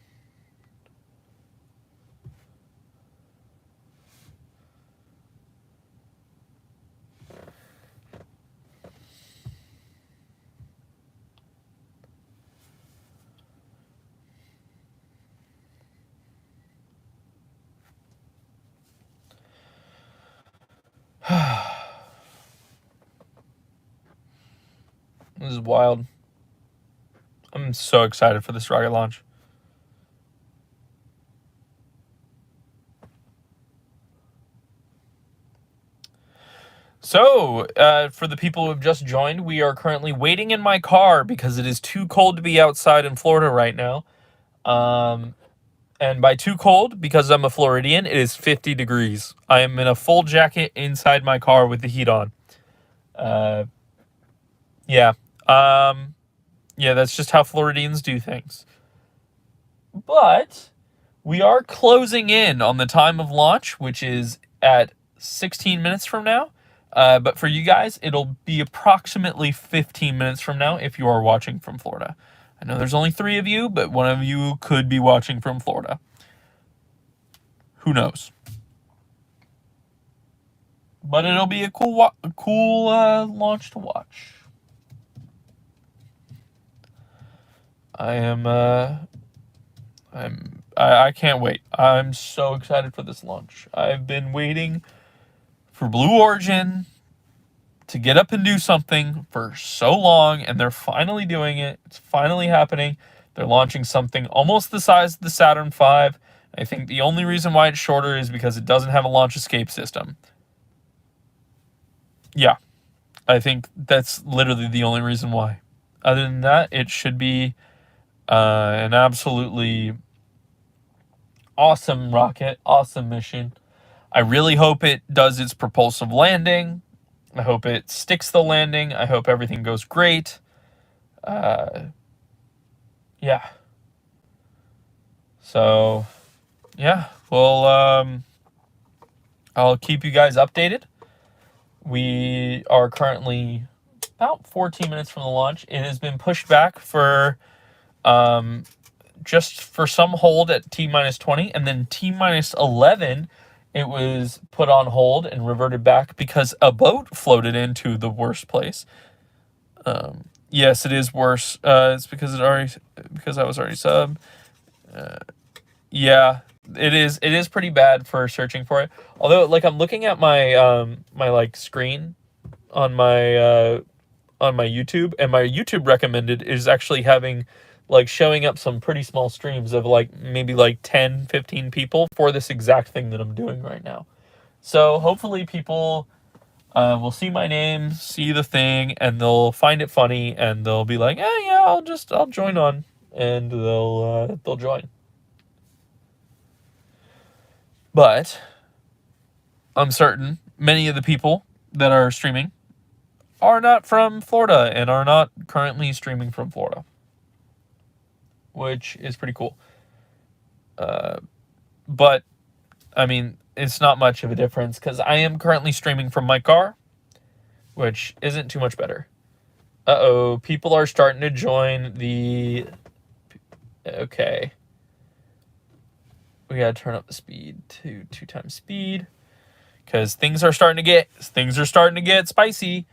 This is wild. I'm so excited for this rocket launch. So, for the people who have just joined, we are currently waiting in my car because it is too cold to be outside in Florida right now. And by too cold, because I'm a Floridian, it is 50 degrees. I am in a full jacket inside my car with the heat on. Yeah. Yeah, that's just how Floridians do things. But we are closing in on the time of launch, which is at 16 minutes from now. But for you guys, it'll be approximately 15 minutes from now if you are watching from Florida. I know there's only 3 of you, but one of you could be watching from Florida. Who knows? But it'll be a cool launch to watch. I can't wait. I'm so excited for this launch. I've been waiting for Blue Origin to get up and do something for so long, and they're finally doing it. It's finally happening. They're launching something almost the size of the Saturn V. I think the only reason why it's shorter is because it doesn't have a launch escape system. Yeah, I think that's literally the only reason why. Other than that, it should be an absolutely awesome rocket, awesome mission. I really hope it does its propulsive landing. I hope it sticks the landing. I hope everything goes great. Yeah. So, yeah. Well, I'll keep you guys updated. We are currently about 14 minutes from the launch. It has been pushed back for just for some hold at T-20, and then T-11, it was put on hold and reverted back because a boat floated into the worst place. Yes, it is worse. It's because I was already sub. Yeah, it is. It is pretty bad for searching for it. Although, like, I'm looking at my my like screen on my YouTube, and my YouTube recommended is actually having like showing up some pretty small streams of like maybe like 10, 15 people for this exact thing that I'm doing right now. So hopefully people will see my name, see the thing, and they'll find it funny, and they'll be like, yeah, I'll join on, and they'll join. But I'm certain many of the people that are streaming are not from Florida and are not currently streaming from Florida, which is pretty cool. But, I mean, it's not much of a difference because I am currently streaming from my car, which isn't too much better. Uh-oh, people are starting to join the... Okay. We gotta turn up the speed to 2 times speed because things are starting to get spicy.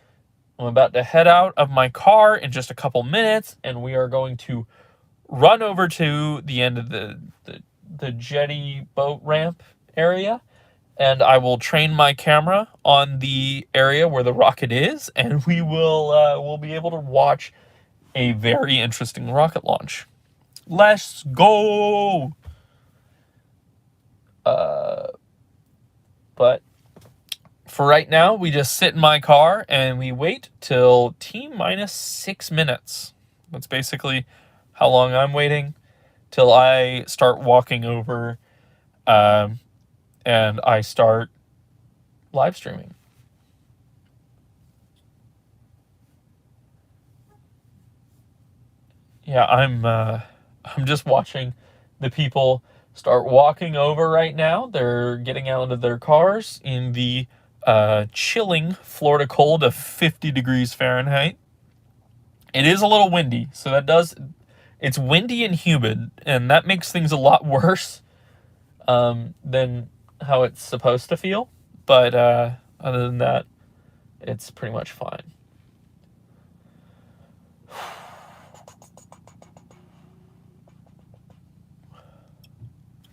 I'm about to head out of my car in just a couple minutes, and we are going to run over to the end of the jetty boat ramp area, and I will train my camera on the area where the rocket is, and we will we'll be able to watch a very interesting rocket launch. Let's go! But for right now, we just sit in my car and we wait till T-6 minutes. That's basically how long I'm waiting till I start walking over and I start live streaming. Yeah, I'm just watching the people start walking over right now. They're getting out of their cars in the chilling Florida cold of 50 degrees Fahrenheit. It is a little windy, so it's windy and humid, and that makes things a lot worse than how it's supposed to feel. But other than that, it's pretty much fine.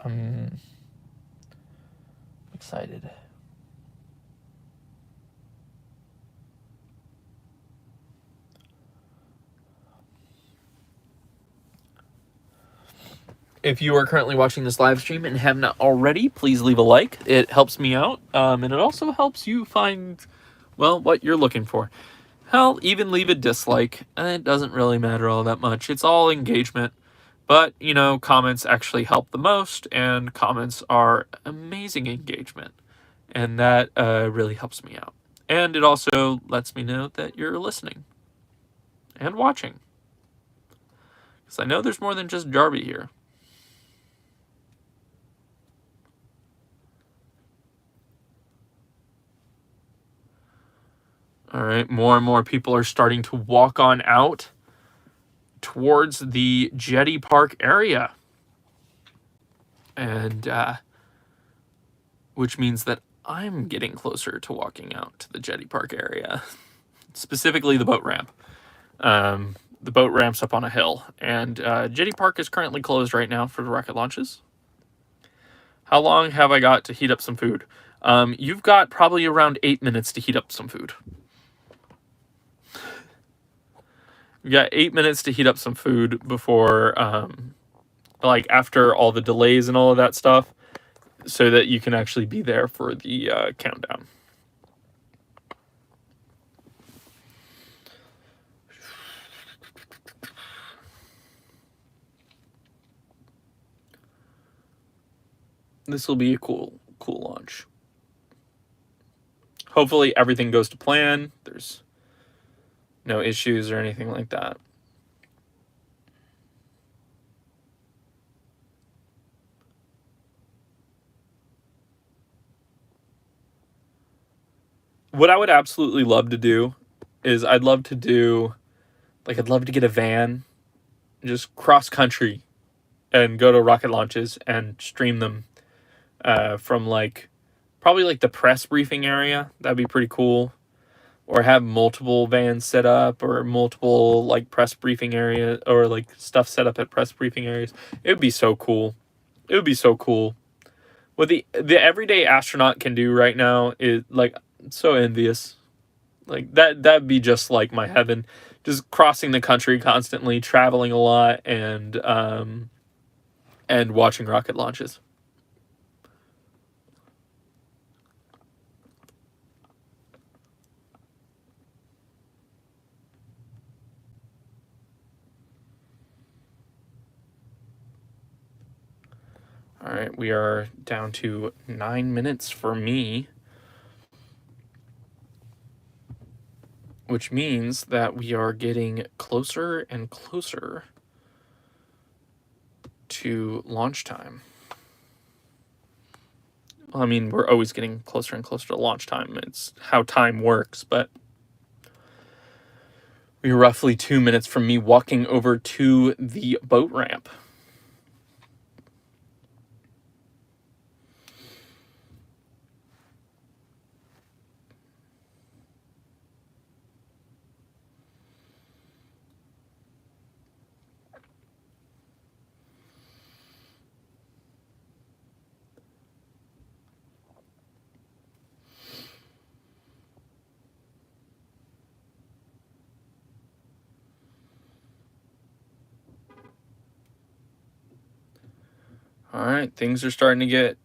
I'm excited. If you are currently watching this live stream and have not already, please leave a like. It helps me out, and it also helps you find, well, what you're looking for. Hell, even leave a dislike. It doesn't really matter all that much. It's all engagement. But, you know, comments actually help the most, and comments are amazing engagement. And that really helps me out. And it also lets me know that you're listening and watching. Because I know there's more than just Jarby here. All right, more and more people are starting to walk on out towards the Jetty Park area. And which means that I'm getting closer to walking out to the Jetty Park area. Specifically the boat ramp. The boat ramp's up on a hill. And Jetty Park is currently closed right now for the rocket launches. How long have I got to heat up some food? You've got probably around 8 minutes to heat up some food. You got 8 minutes to heat up some food before, like after all the delays and all of that stuff, so that you can actually be there for the countdown. This will be a cool launch. Hopefully everything goes to plan. There's no issues or anything like that. What I would absolutely love to do is I'd love to get a van, just cross country, and go to rocket launches and stream them from probably like the press briefing area. That'd be pretty cool. Or have multiple vans set up, or multiple like press briefing area, or like stuff set up at press briefing areas. It would be so cool. It would be so cool. What the everyday astronaut can do right now is like so envious. Like that'd be just like my heaven. Just crossing the country constantly, traveling a lot, and watching rocket launches. All right, we are down to 9 minutes for me, which means that we are getting closer and closer to launch time. Well, I mean, we're always getting closer and closer to launch time. It's how time works, but we're roughly 2 minutes from me walking over to the boat ramp. All right, things are starting to get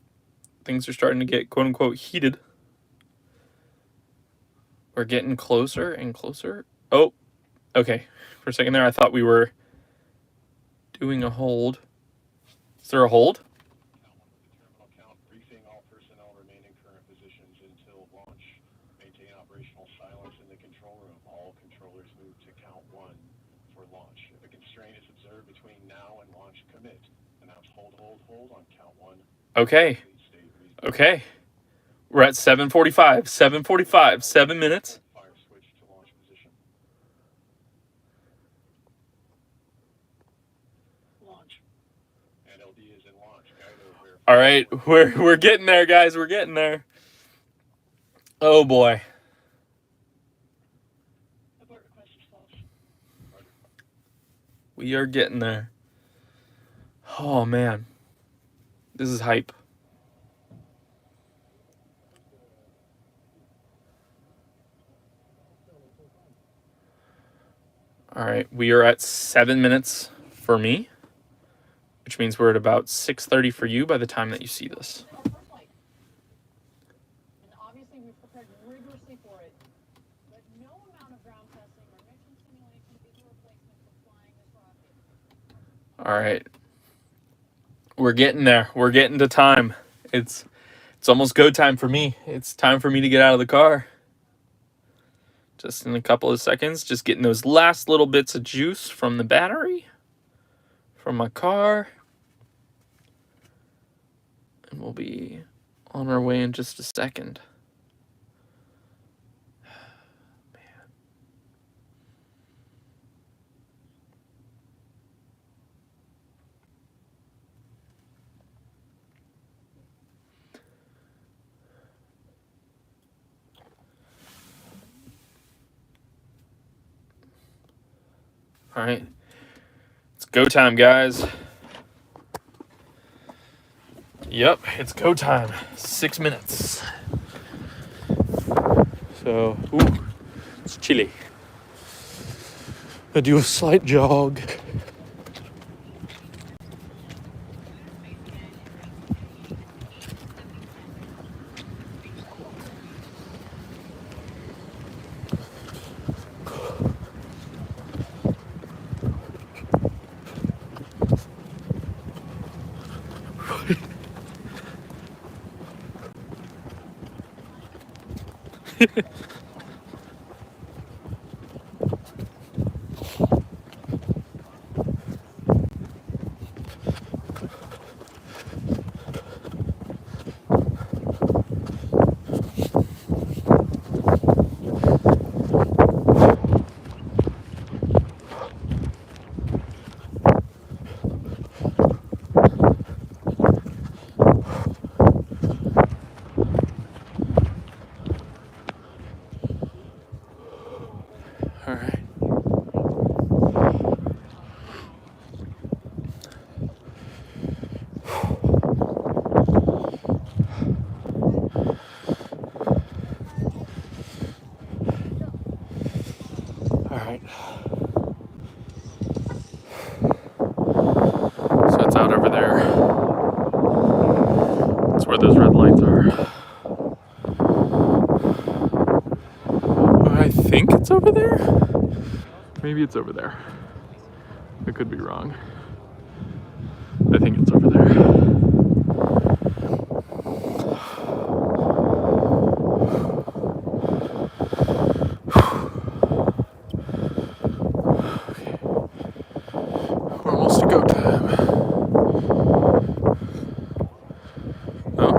quote unquote heated. We're getting closer and closer. Oh, okay. For a second there, I thought we were doing a hold. Is there a hold? Terminal count briefing all personnel remain in current positions until launch. Maintain operational silence in the control room. All controllers move to count 1 for launch. If a constraint is observed between now and launch, commit. Announce hold on count 1. Okay. Okay. We're at 7:45. 7:45. 7 minutes. Fire switch to launch position. Launch. NLD is in launch. All right, we're getting there, guys. We're getting there. Oh boy. We are getting there. Oh man. This is hype. All right, we are at 7 minutes for me, which means we're at about 6:30 for you by the time that you see this. All right. We're getting there. We're getting to time. It's almost go time for me. It's time for me to get out of the car. Just in a couple of seconds, just getting those last little bits of juice from the battery, from my car. And we'll be on our way in just a second. All right, it's go time, guys. Yep, it's go time. 6 minutes. So, ooh, it's chilly. I do a slight jog. All right. All right. So it's out over there. That's where those red lights are. I think it's over there. Maybe it's over there. I could be wrong. I think it's over there. Okay. We're almost to go time. Oh.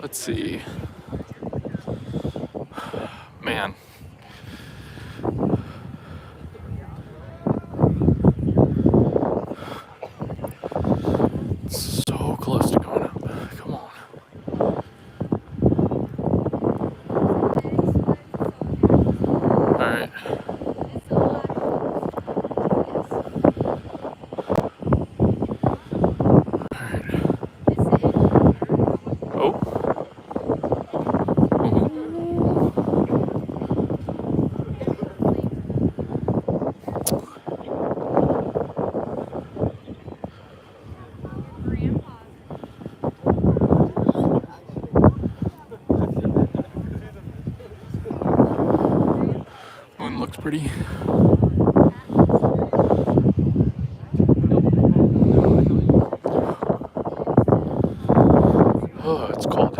Let's see. Man. It's so close to going up. Come on. All right. Pretty. that's called.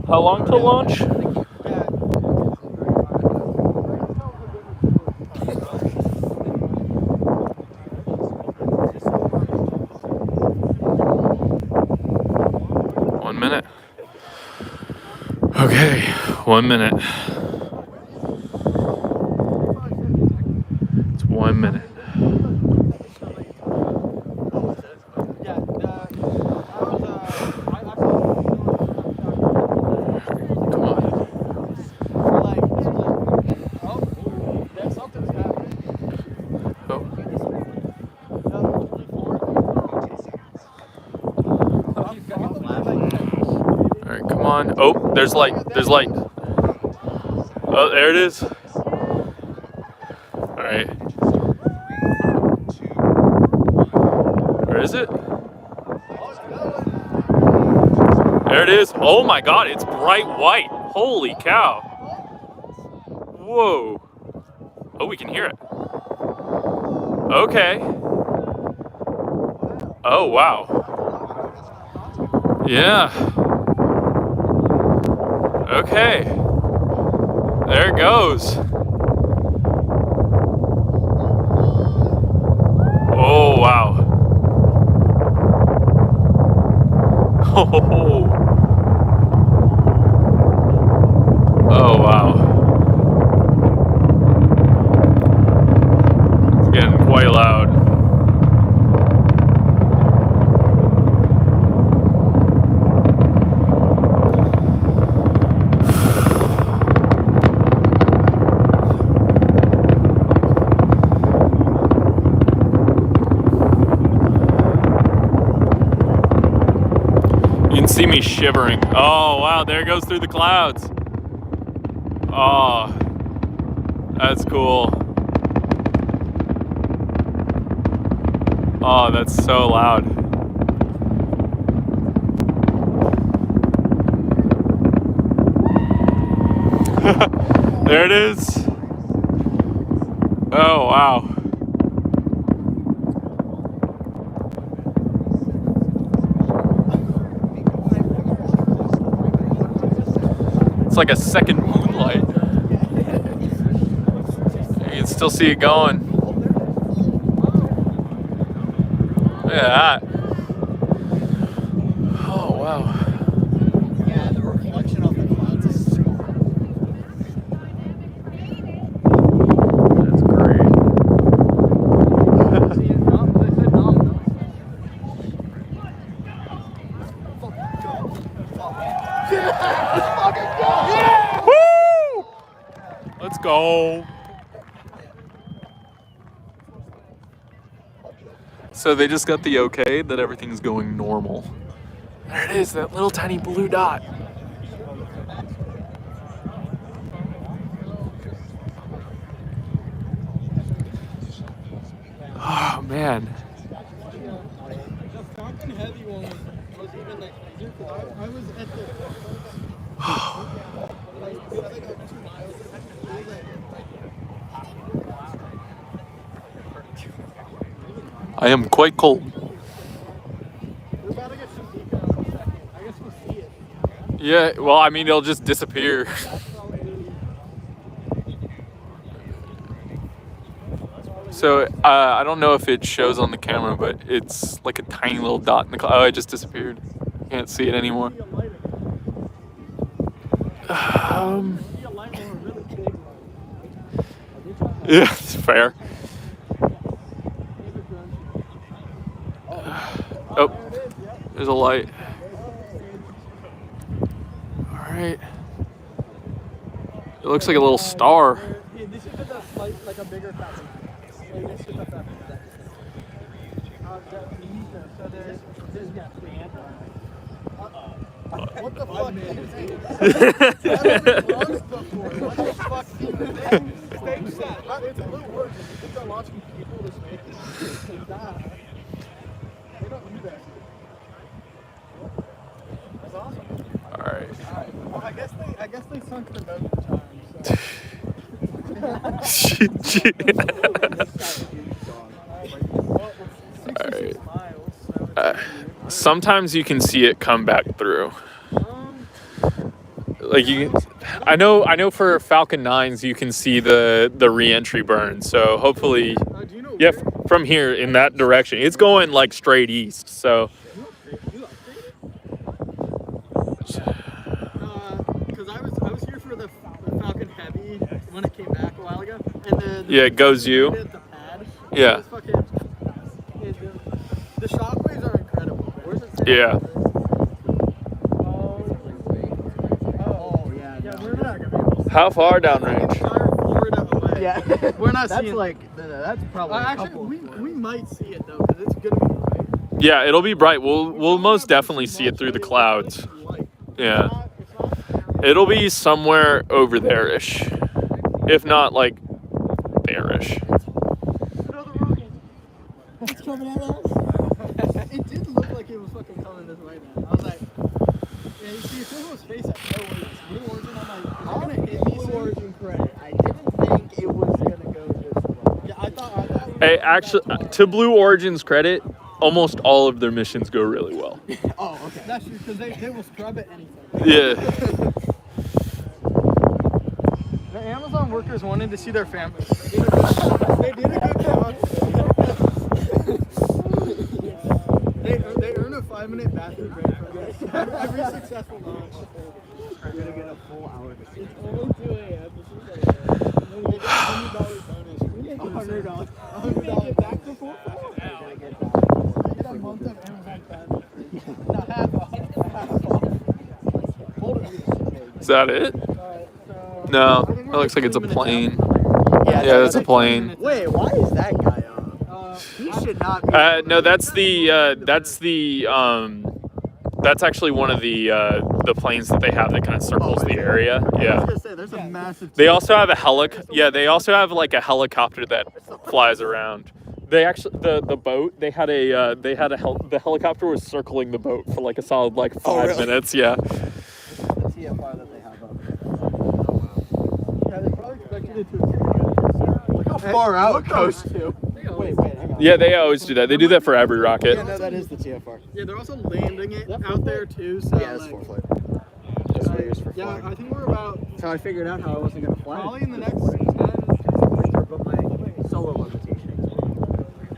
How long till launch? Okay, 1 minute. It's 1 minute. Come on. Oh. All right, come on. Oh, there's light. There's light. Oh, there it is. All right. Where is it? There it is. Oh my God, it's bright white. Holy cow. Whoa. Oh, we can hear it. Okay. Oh, wow. Yeah. Okay. There it goes. Oh, wow. Oh, oh wow. It's getting quite loud. You can see me shivering. Oh wow, there it goes through the clouds. Oh, that's cool. Oh, that's so loud. There it is. Oh wow. It's like a second moonlight. You can still see it going. Look at that. Oh, wow. Yeah, the reflection of the clouds is so That's great. Woo! Let's go. So they just got the okay that everything's going normal. There it is, that little tiny blue dot. Oh man. I am quite cold. Yeah, well, I mean, it'll just disappear. So I don't know if it shows on the camera, but it's like a tiny little dot in the cloud. Oh, it just disappeared. Can't see it anymore. Yeah, it's fair. Oh, there's a light. All right. It looks like a little star. This is like a bigger pattern. This is a pattern. So there's what the fuck is What the fuck is that? It's a little worse. It's a launching people to space. Take that. They don't do that. That's awesome. All right. Well, I guess they sunk the boat in time. Sometimes you can see it come back through. Like I know for Falcon 9s you can see the re-entry burn. So hopefully, yeah, from here in that direction, it's going like straight east. So. Because I was here for the Falcon Heavy when it came back a while ago, and yeah, it goes you. At the pad, yeah. The shockwaves are incredible. Where's it? Yeah. Oh yeah. Yeah, we're not gonna be able to. How far downrange? Florida away. Yeah. We're not that's seeing. That's probably. Actually, we might see it though, because it's gonna be bright. Yeah, it'll be bright. We'll most definitely see it through the clouds. Yeah. It'll be somewhere over there-ish. If not, like, there-ish. It's coming at us. It did look like it was fucking coming this way, man. I was like, yeah, you see, if it was space at no worries. Blue Origin, I'm like, is it gonna hit me? Blue Origin credit. I didn't think it was gonna go this way. Yeah, I thought Hey, actually, to Blue Origin's credit, almost all of their missions go really well. Oh, okay. That's true, because they will scrub at anything. Yeah. The Amazon workers wanted to see their families. They did a good job. They earn a 5-minute bathroom break for this. Every successful launch. We're gonna get a full hour. It's only 2 a.m. They get $100 bonus. $100. $100 back to full. I get a month of Amazon Prime. Not half off. Is that it? No, it looks like it's a plane. Yeah, that's a plane. Wait, why is that guy on? He should not be. No, that's actually one of the planes that they have that kind of circles the area. I was Yeah. gonna say, there's a massive. They also have they also have like a helicopter that flies around. They actually the boat the helicopter was circling the boat for like a solid like 5 minutes. Yeah. The TFR that they have up. Yeah, they probably expected it to. Look how far out it goes to. Wait, hang on. Yeah, they always do that. They do that for every rocket. Yeah, no, that is the TFR. Yeah, they're also landing it out there too. So Yeah, it's like, for flight. That's what it is for yeah, flying. I think we're about That's how I figured out how I wasn't gonna fly. probably in the next 10. But my solo limitation.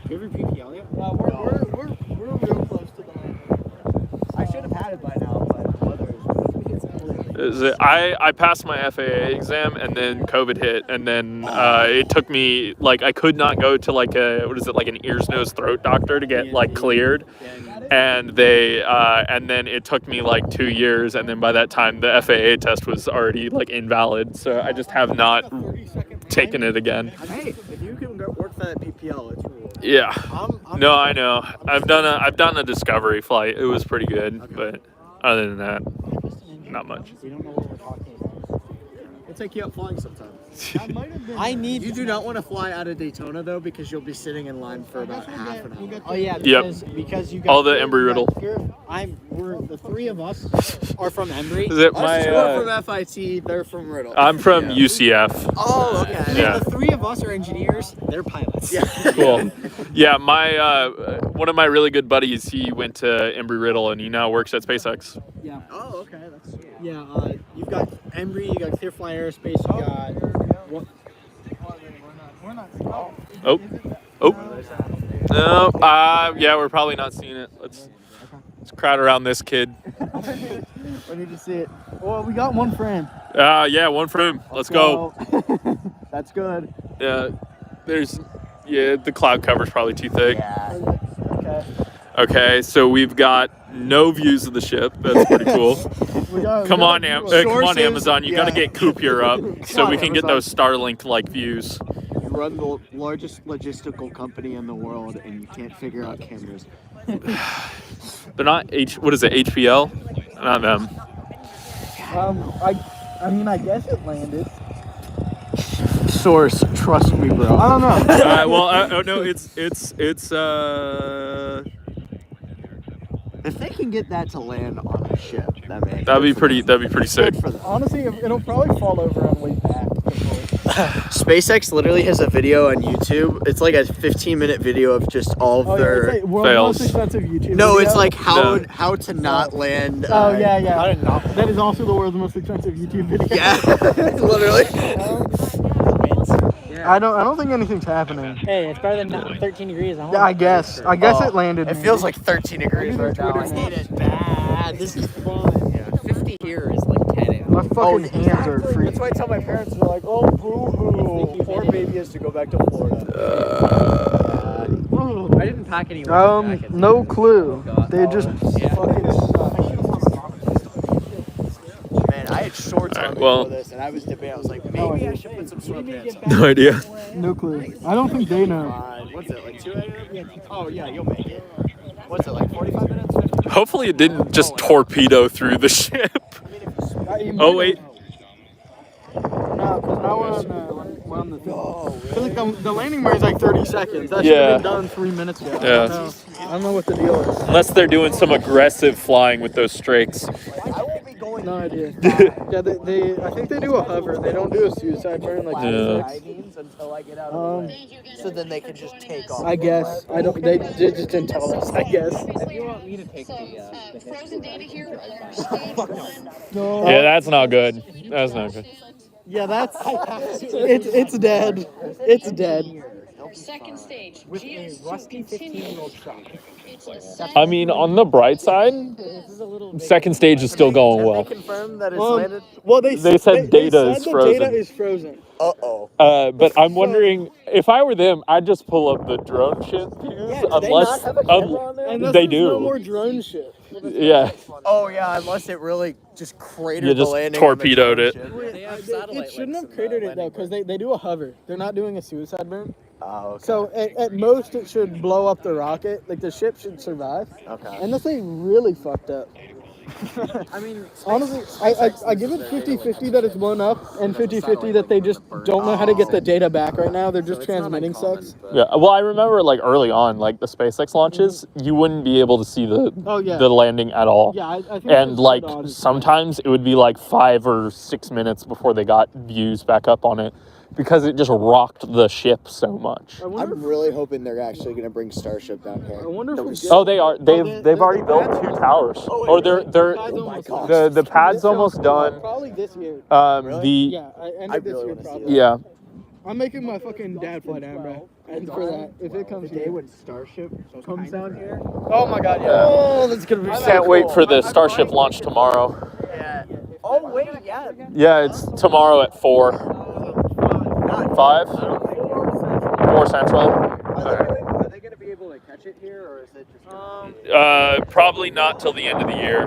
Do you have your PPL yet? We're real close to the land. I should have had it by now, but weather is I passed my FAA exam and then COVID hit and then it took me like I could not go to like an ears, nose, throat doctor to get like cleared, and then it took me like 2 years, and then by that time the FAA test was already like invalid, so I just have not taken it again. Hey, if you can work for that PPL, it's rule. Yeah. I'm No, I know. I've done a discovery flight. It was pretty good, but other than that, not much. We don't know what we're talking about. We'll take you out flying sometime. That might have been. You do not want to fly out of Daytona though, because you'll be sitting in line for about half an hour. Oh yeah, because you got All the Embry-Riddle. We're the three of us are from Embry. Is it We're from FIT, they're from Riddle. I'm from UCF. Oh, okay. Yeah. The three of us are engineers. They're pilots. Yeah. Cool. Yeah, my one of my really good buddies, he went to Embry-Riddle and he now works at SpaceX. Yeah. Oh, okay. That's Yeah. You've got Embry. You got Clearfly Aerospace. You got We're not. Oh. No. Yeah, we're probably not seeing it. Let's crowd around this kid. We need to see it. Well, we got one frame. Yeah, one for him. Let's go. That's good. Yeah, the cloud cover's probably too thick. Yeah. Okay. Okay, so we've got no views of the ship. That's pretty cool. Come on, Amazon. You gotta get Coupure up so we can get those Starlink-like views. You run the largest logistical company in the world, and you can't figure out cameras. They're not what is it, HPL? Not them. I mean, I guess it landed. Source, trust me, bro. I don't know. No, it's If they can get that to land on a ship, that'd be pretty sick. Honestly, it'll probably fall over on way back. SpaceX literally has a video on YouTube. It's like a 15-minute video of just all of their it's world's fails. most expensive YouTube No, video. it's like how to not land. Oh yeah. That is also the world's most expensive YouTube video. Yeah, literally. I don't think anything's happening. Hey, it's better than 13 degrees. Yeah, I guess it landed. It feels like 13 degrees right now. Twitter I hate it bad. This is fun. Yeah, 50 here is like 10. My fucking hands are free. That's why I tell my parents, they're like, oh, boo-hoo. Poor baby has to go back to Florida. I didn't pack any jackets. No clue. They just fucking suck. Man, I had shorts on before this, and I was debating. I was like, maybe I should put some sweatpants on. No idea. No clue. I don't think they know. What's it, like 2 a.m.? Oh, yeah, you'll make it. What's it, like 45 minutes? 50? Hopefully it didn't just torpedo through the ship. Oh wait. No, because now we're on the thing. I feel like the landing bar is like 30 seconds. That should have been done 3 minutes ago. Yeah. I don't know what the deal is. Unless they're doing some aggressive flying with those strakes. No idea. Yeah, I think they do a hover. They don't do a suicide burn like SpaceX. Until I get out of the way, so then they can just take off. I guess. I don't. They just didn't tell us. I guess. If you want me to take the frozen data here. No. Yeah, that's not good. That's not good. Yeah, that's. It's dead. It's dead. Second stage. with a rusty 15-year-old truck. I mean, on the bright side, second stage is still going Have well. they confirmed that it's landed? Well, They said data is the frozen. data is frozen. Uh-oh. But I'm wondering, if I were them, I'd just pull up the drone ship views, unless Unless they there's do. no more drone shit. Yeah, Oh, yeah, unless it really just cratered You the just landing. torpedoed it. It shouldn't have cratered it though, because they do a hover. They're not doing a suicide burn. Oh, okay. So at most it should blow up the rocket. Like the ship should survive. Okay. Unless they really fucked up. I mean, Honestly, I give it 50-50 that it's blown up and 50-50 that they just don't know how to get the data back right now. They're just transmitting sucks. yeah. Well, I remember like early on, like the SpaceX launches, you wouldn't be able to see the landing at all. Yeah, I think And that's like the oddest sometimes it would be like 5 or 6 minutes before they got views back up on it, because it just rocked the ship so much. I wonder I'm really hoping they're actually going to bring Starship down here. I wonder if we get Oh, they are. They've already built 2 towers. Or they're the pad's almost done. Probably this year. The End of this really year wanna see probably. yeah. I'm making my fucking dad fly down, bro. And for that, if it comes here. when Starship comes down here. Oh my god, yeah. Oh, that's going to be so Can't wait cool. for the Starship launch tomorrow. Yeah. Oh, wait, yeah. Yeah, it's tomorrow at 4. 5? 4 Central. Are they going to be able to catch it here, or is it just... Probably not till the end of the year.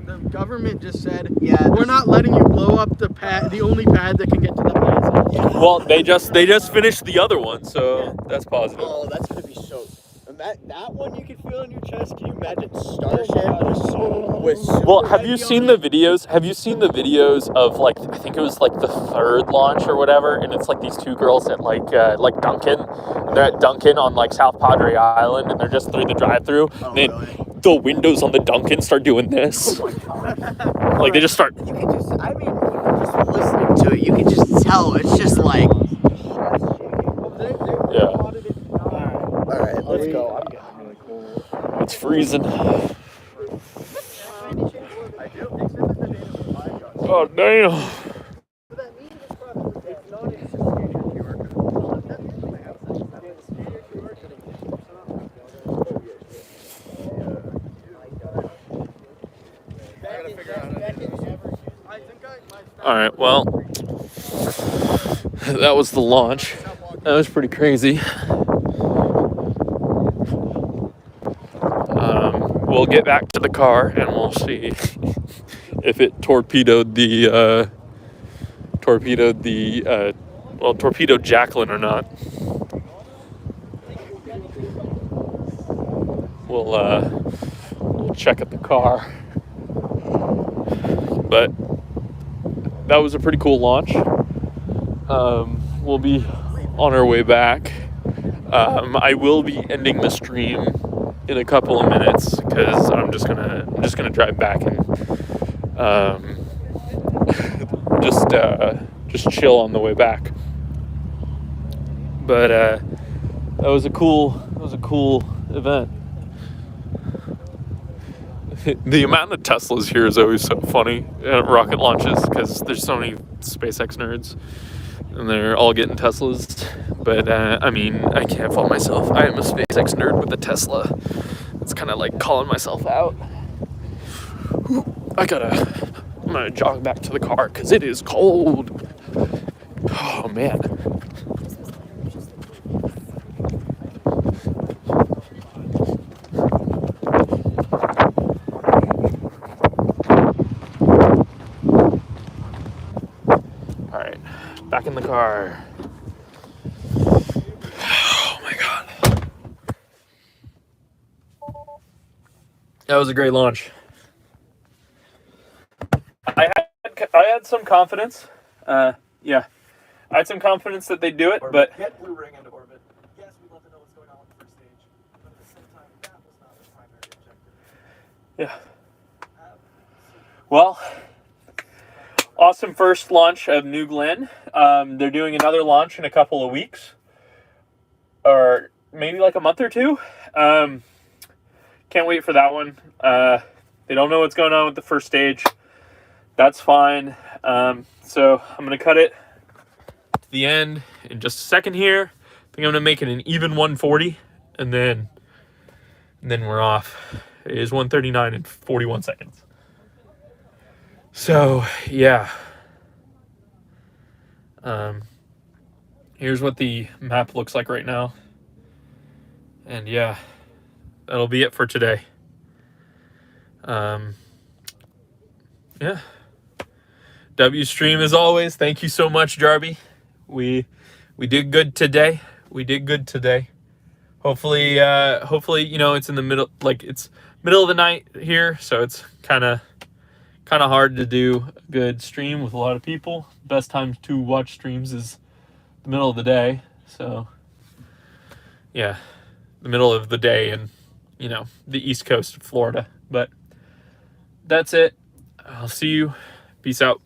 The government just said, we're not letting you blow up the pad, the only pad that can get to the pad. Well, they just finished the other one, so that's positive. Oh, that's going to be so... That one you can feel in your chest. Can you imagine Starship with Well, have you seen the videos? Have you seen the videos of like, I think it was like the 3rd launch or whatever, and it's like these 2 girls at like Duncan. And they're at Duncan on like South Padre Island, and they're just through the drive-through. Oh, and then really? the windows on the Duncan start doing this. Oh my God. Like they just start. You can just, I mean, just listening to it, you can just tell it's just like... Yeah. Alright, let's go. I'm getting really cool. It's freezing. Oh, damn. All right, well, that was the launch. That was pretty crazy. We'll get back to the car and we'll see if it torpedoed Jacqueline or not. We'll check at the car. But that was a pretty cool launch. We'll be on our way back. I will be ending the stream in a couple of minutes because I'm just gonna drive back and just chill on the way back. But that was a cool event. The amount of Teslas here is always so funny at rocket launches because there's so many SpaceX nerds and they're all getting Teslas. But I mean, I can't fault myself. I am a SpaceX nerd with a Tesla. It's kind of like calling myself out. I'm gonna jog back to the car because it is cold. Oh man. All right, back in the car. Oh my god. That was a great launch. I had some confidence. Yeah, I had some confidence that they'd do it, but Get Blue Ring into orbit. Yes, we'd love to know what's going on with the first stage, but at the same time, that was not the primary objective. yeah. Well, awesome first launch of New Glenn. They're doing another launch in a couple of weeks, or maybe like a month or two. Can't wait for that one. They don't know what's going on with the first stage. That's fine. So I'm going to cut it to the end in just a second here. I think I'm going to make it an even 140, and then we're off. It is 1:39 and 41 seconds. So, yeah. Here's what the map looks like right now. And yeah, that'll be it for today. Yeah. W stream as always. Thank you so much, Jarby. We did good today. Hopefully, you know, it's in the middle, like it's middle of the night here, so it's kind of hard to do a good stream with a lot of people. Best time to watch streams is the middle of the day. So yeah, the middle of the day in, you know, the East Coast of Florida. But that's it. I'll see you. Peace out.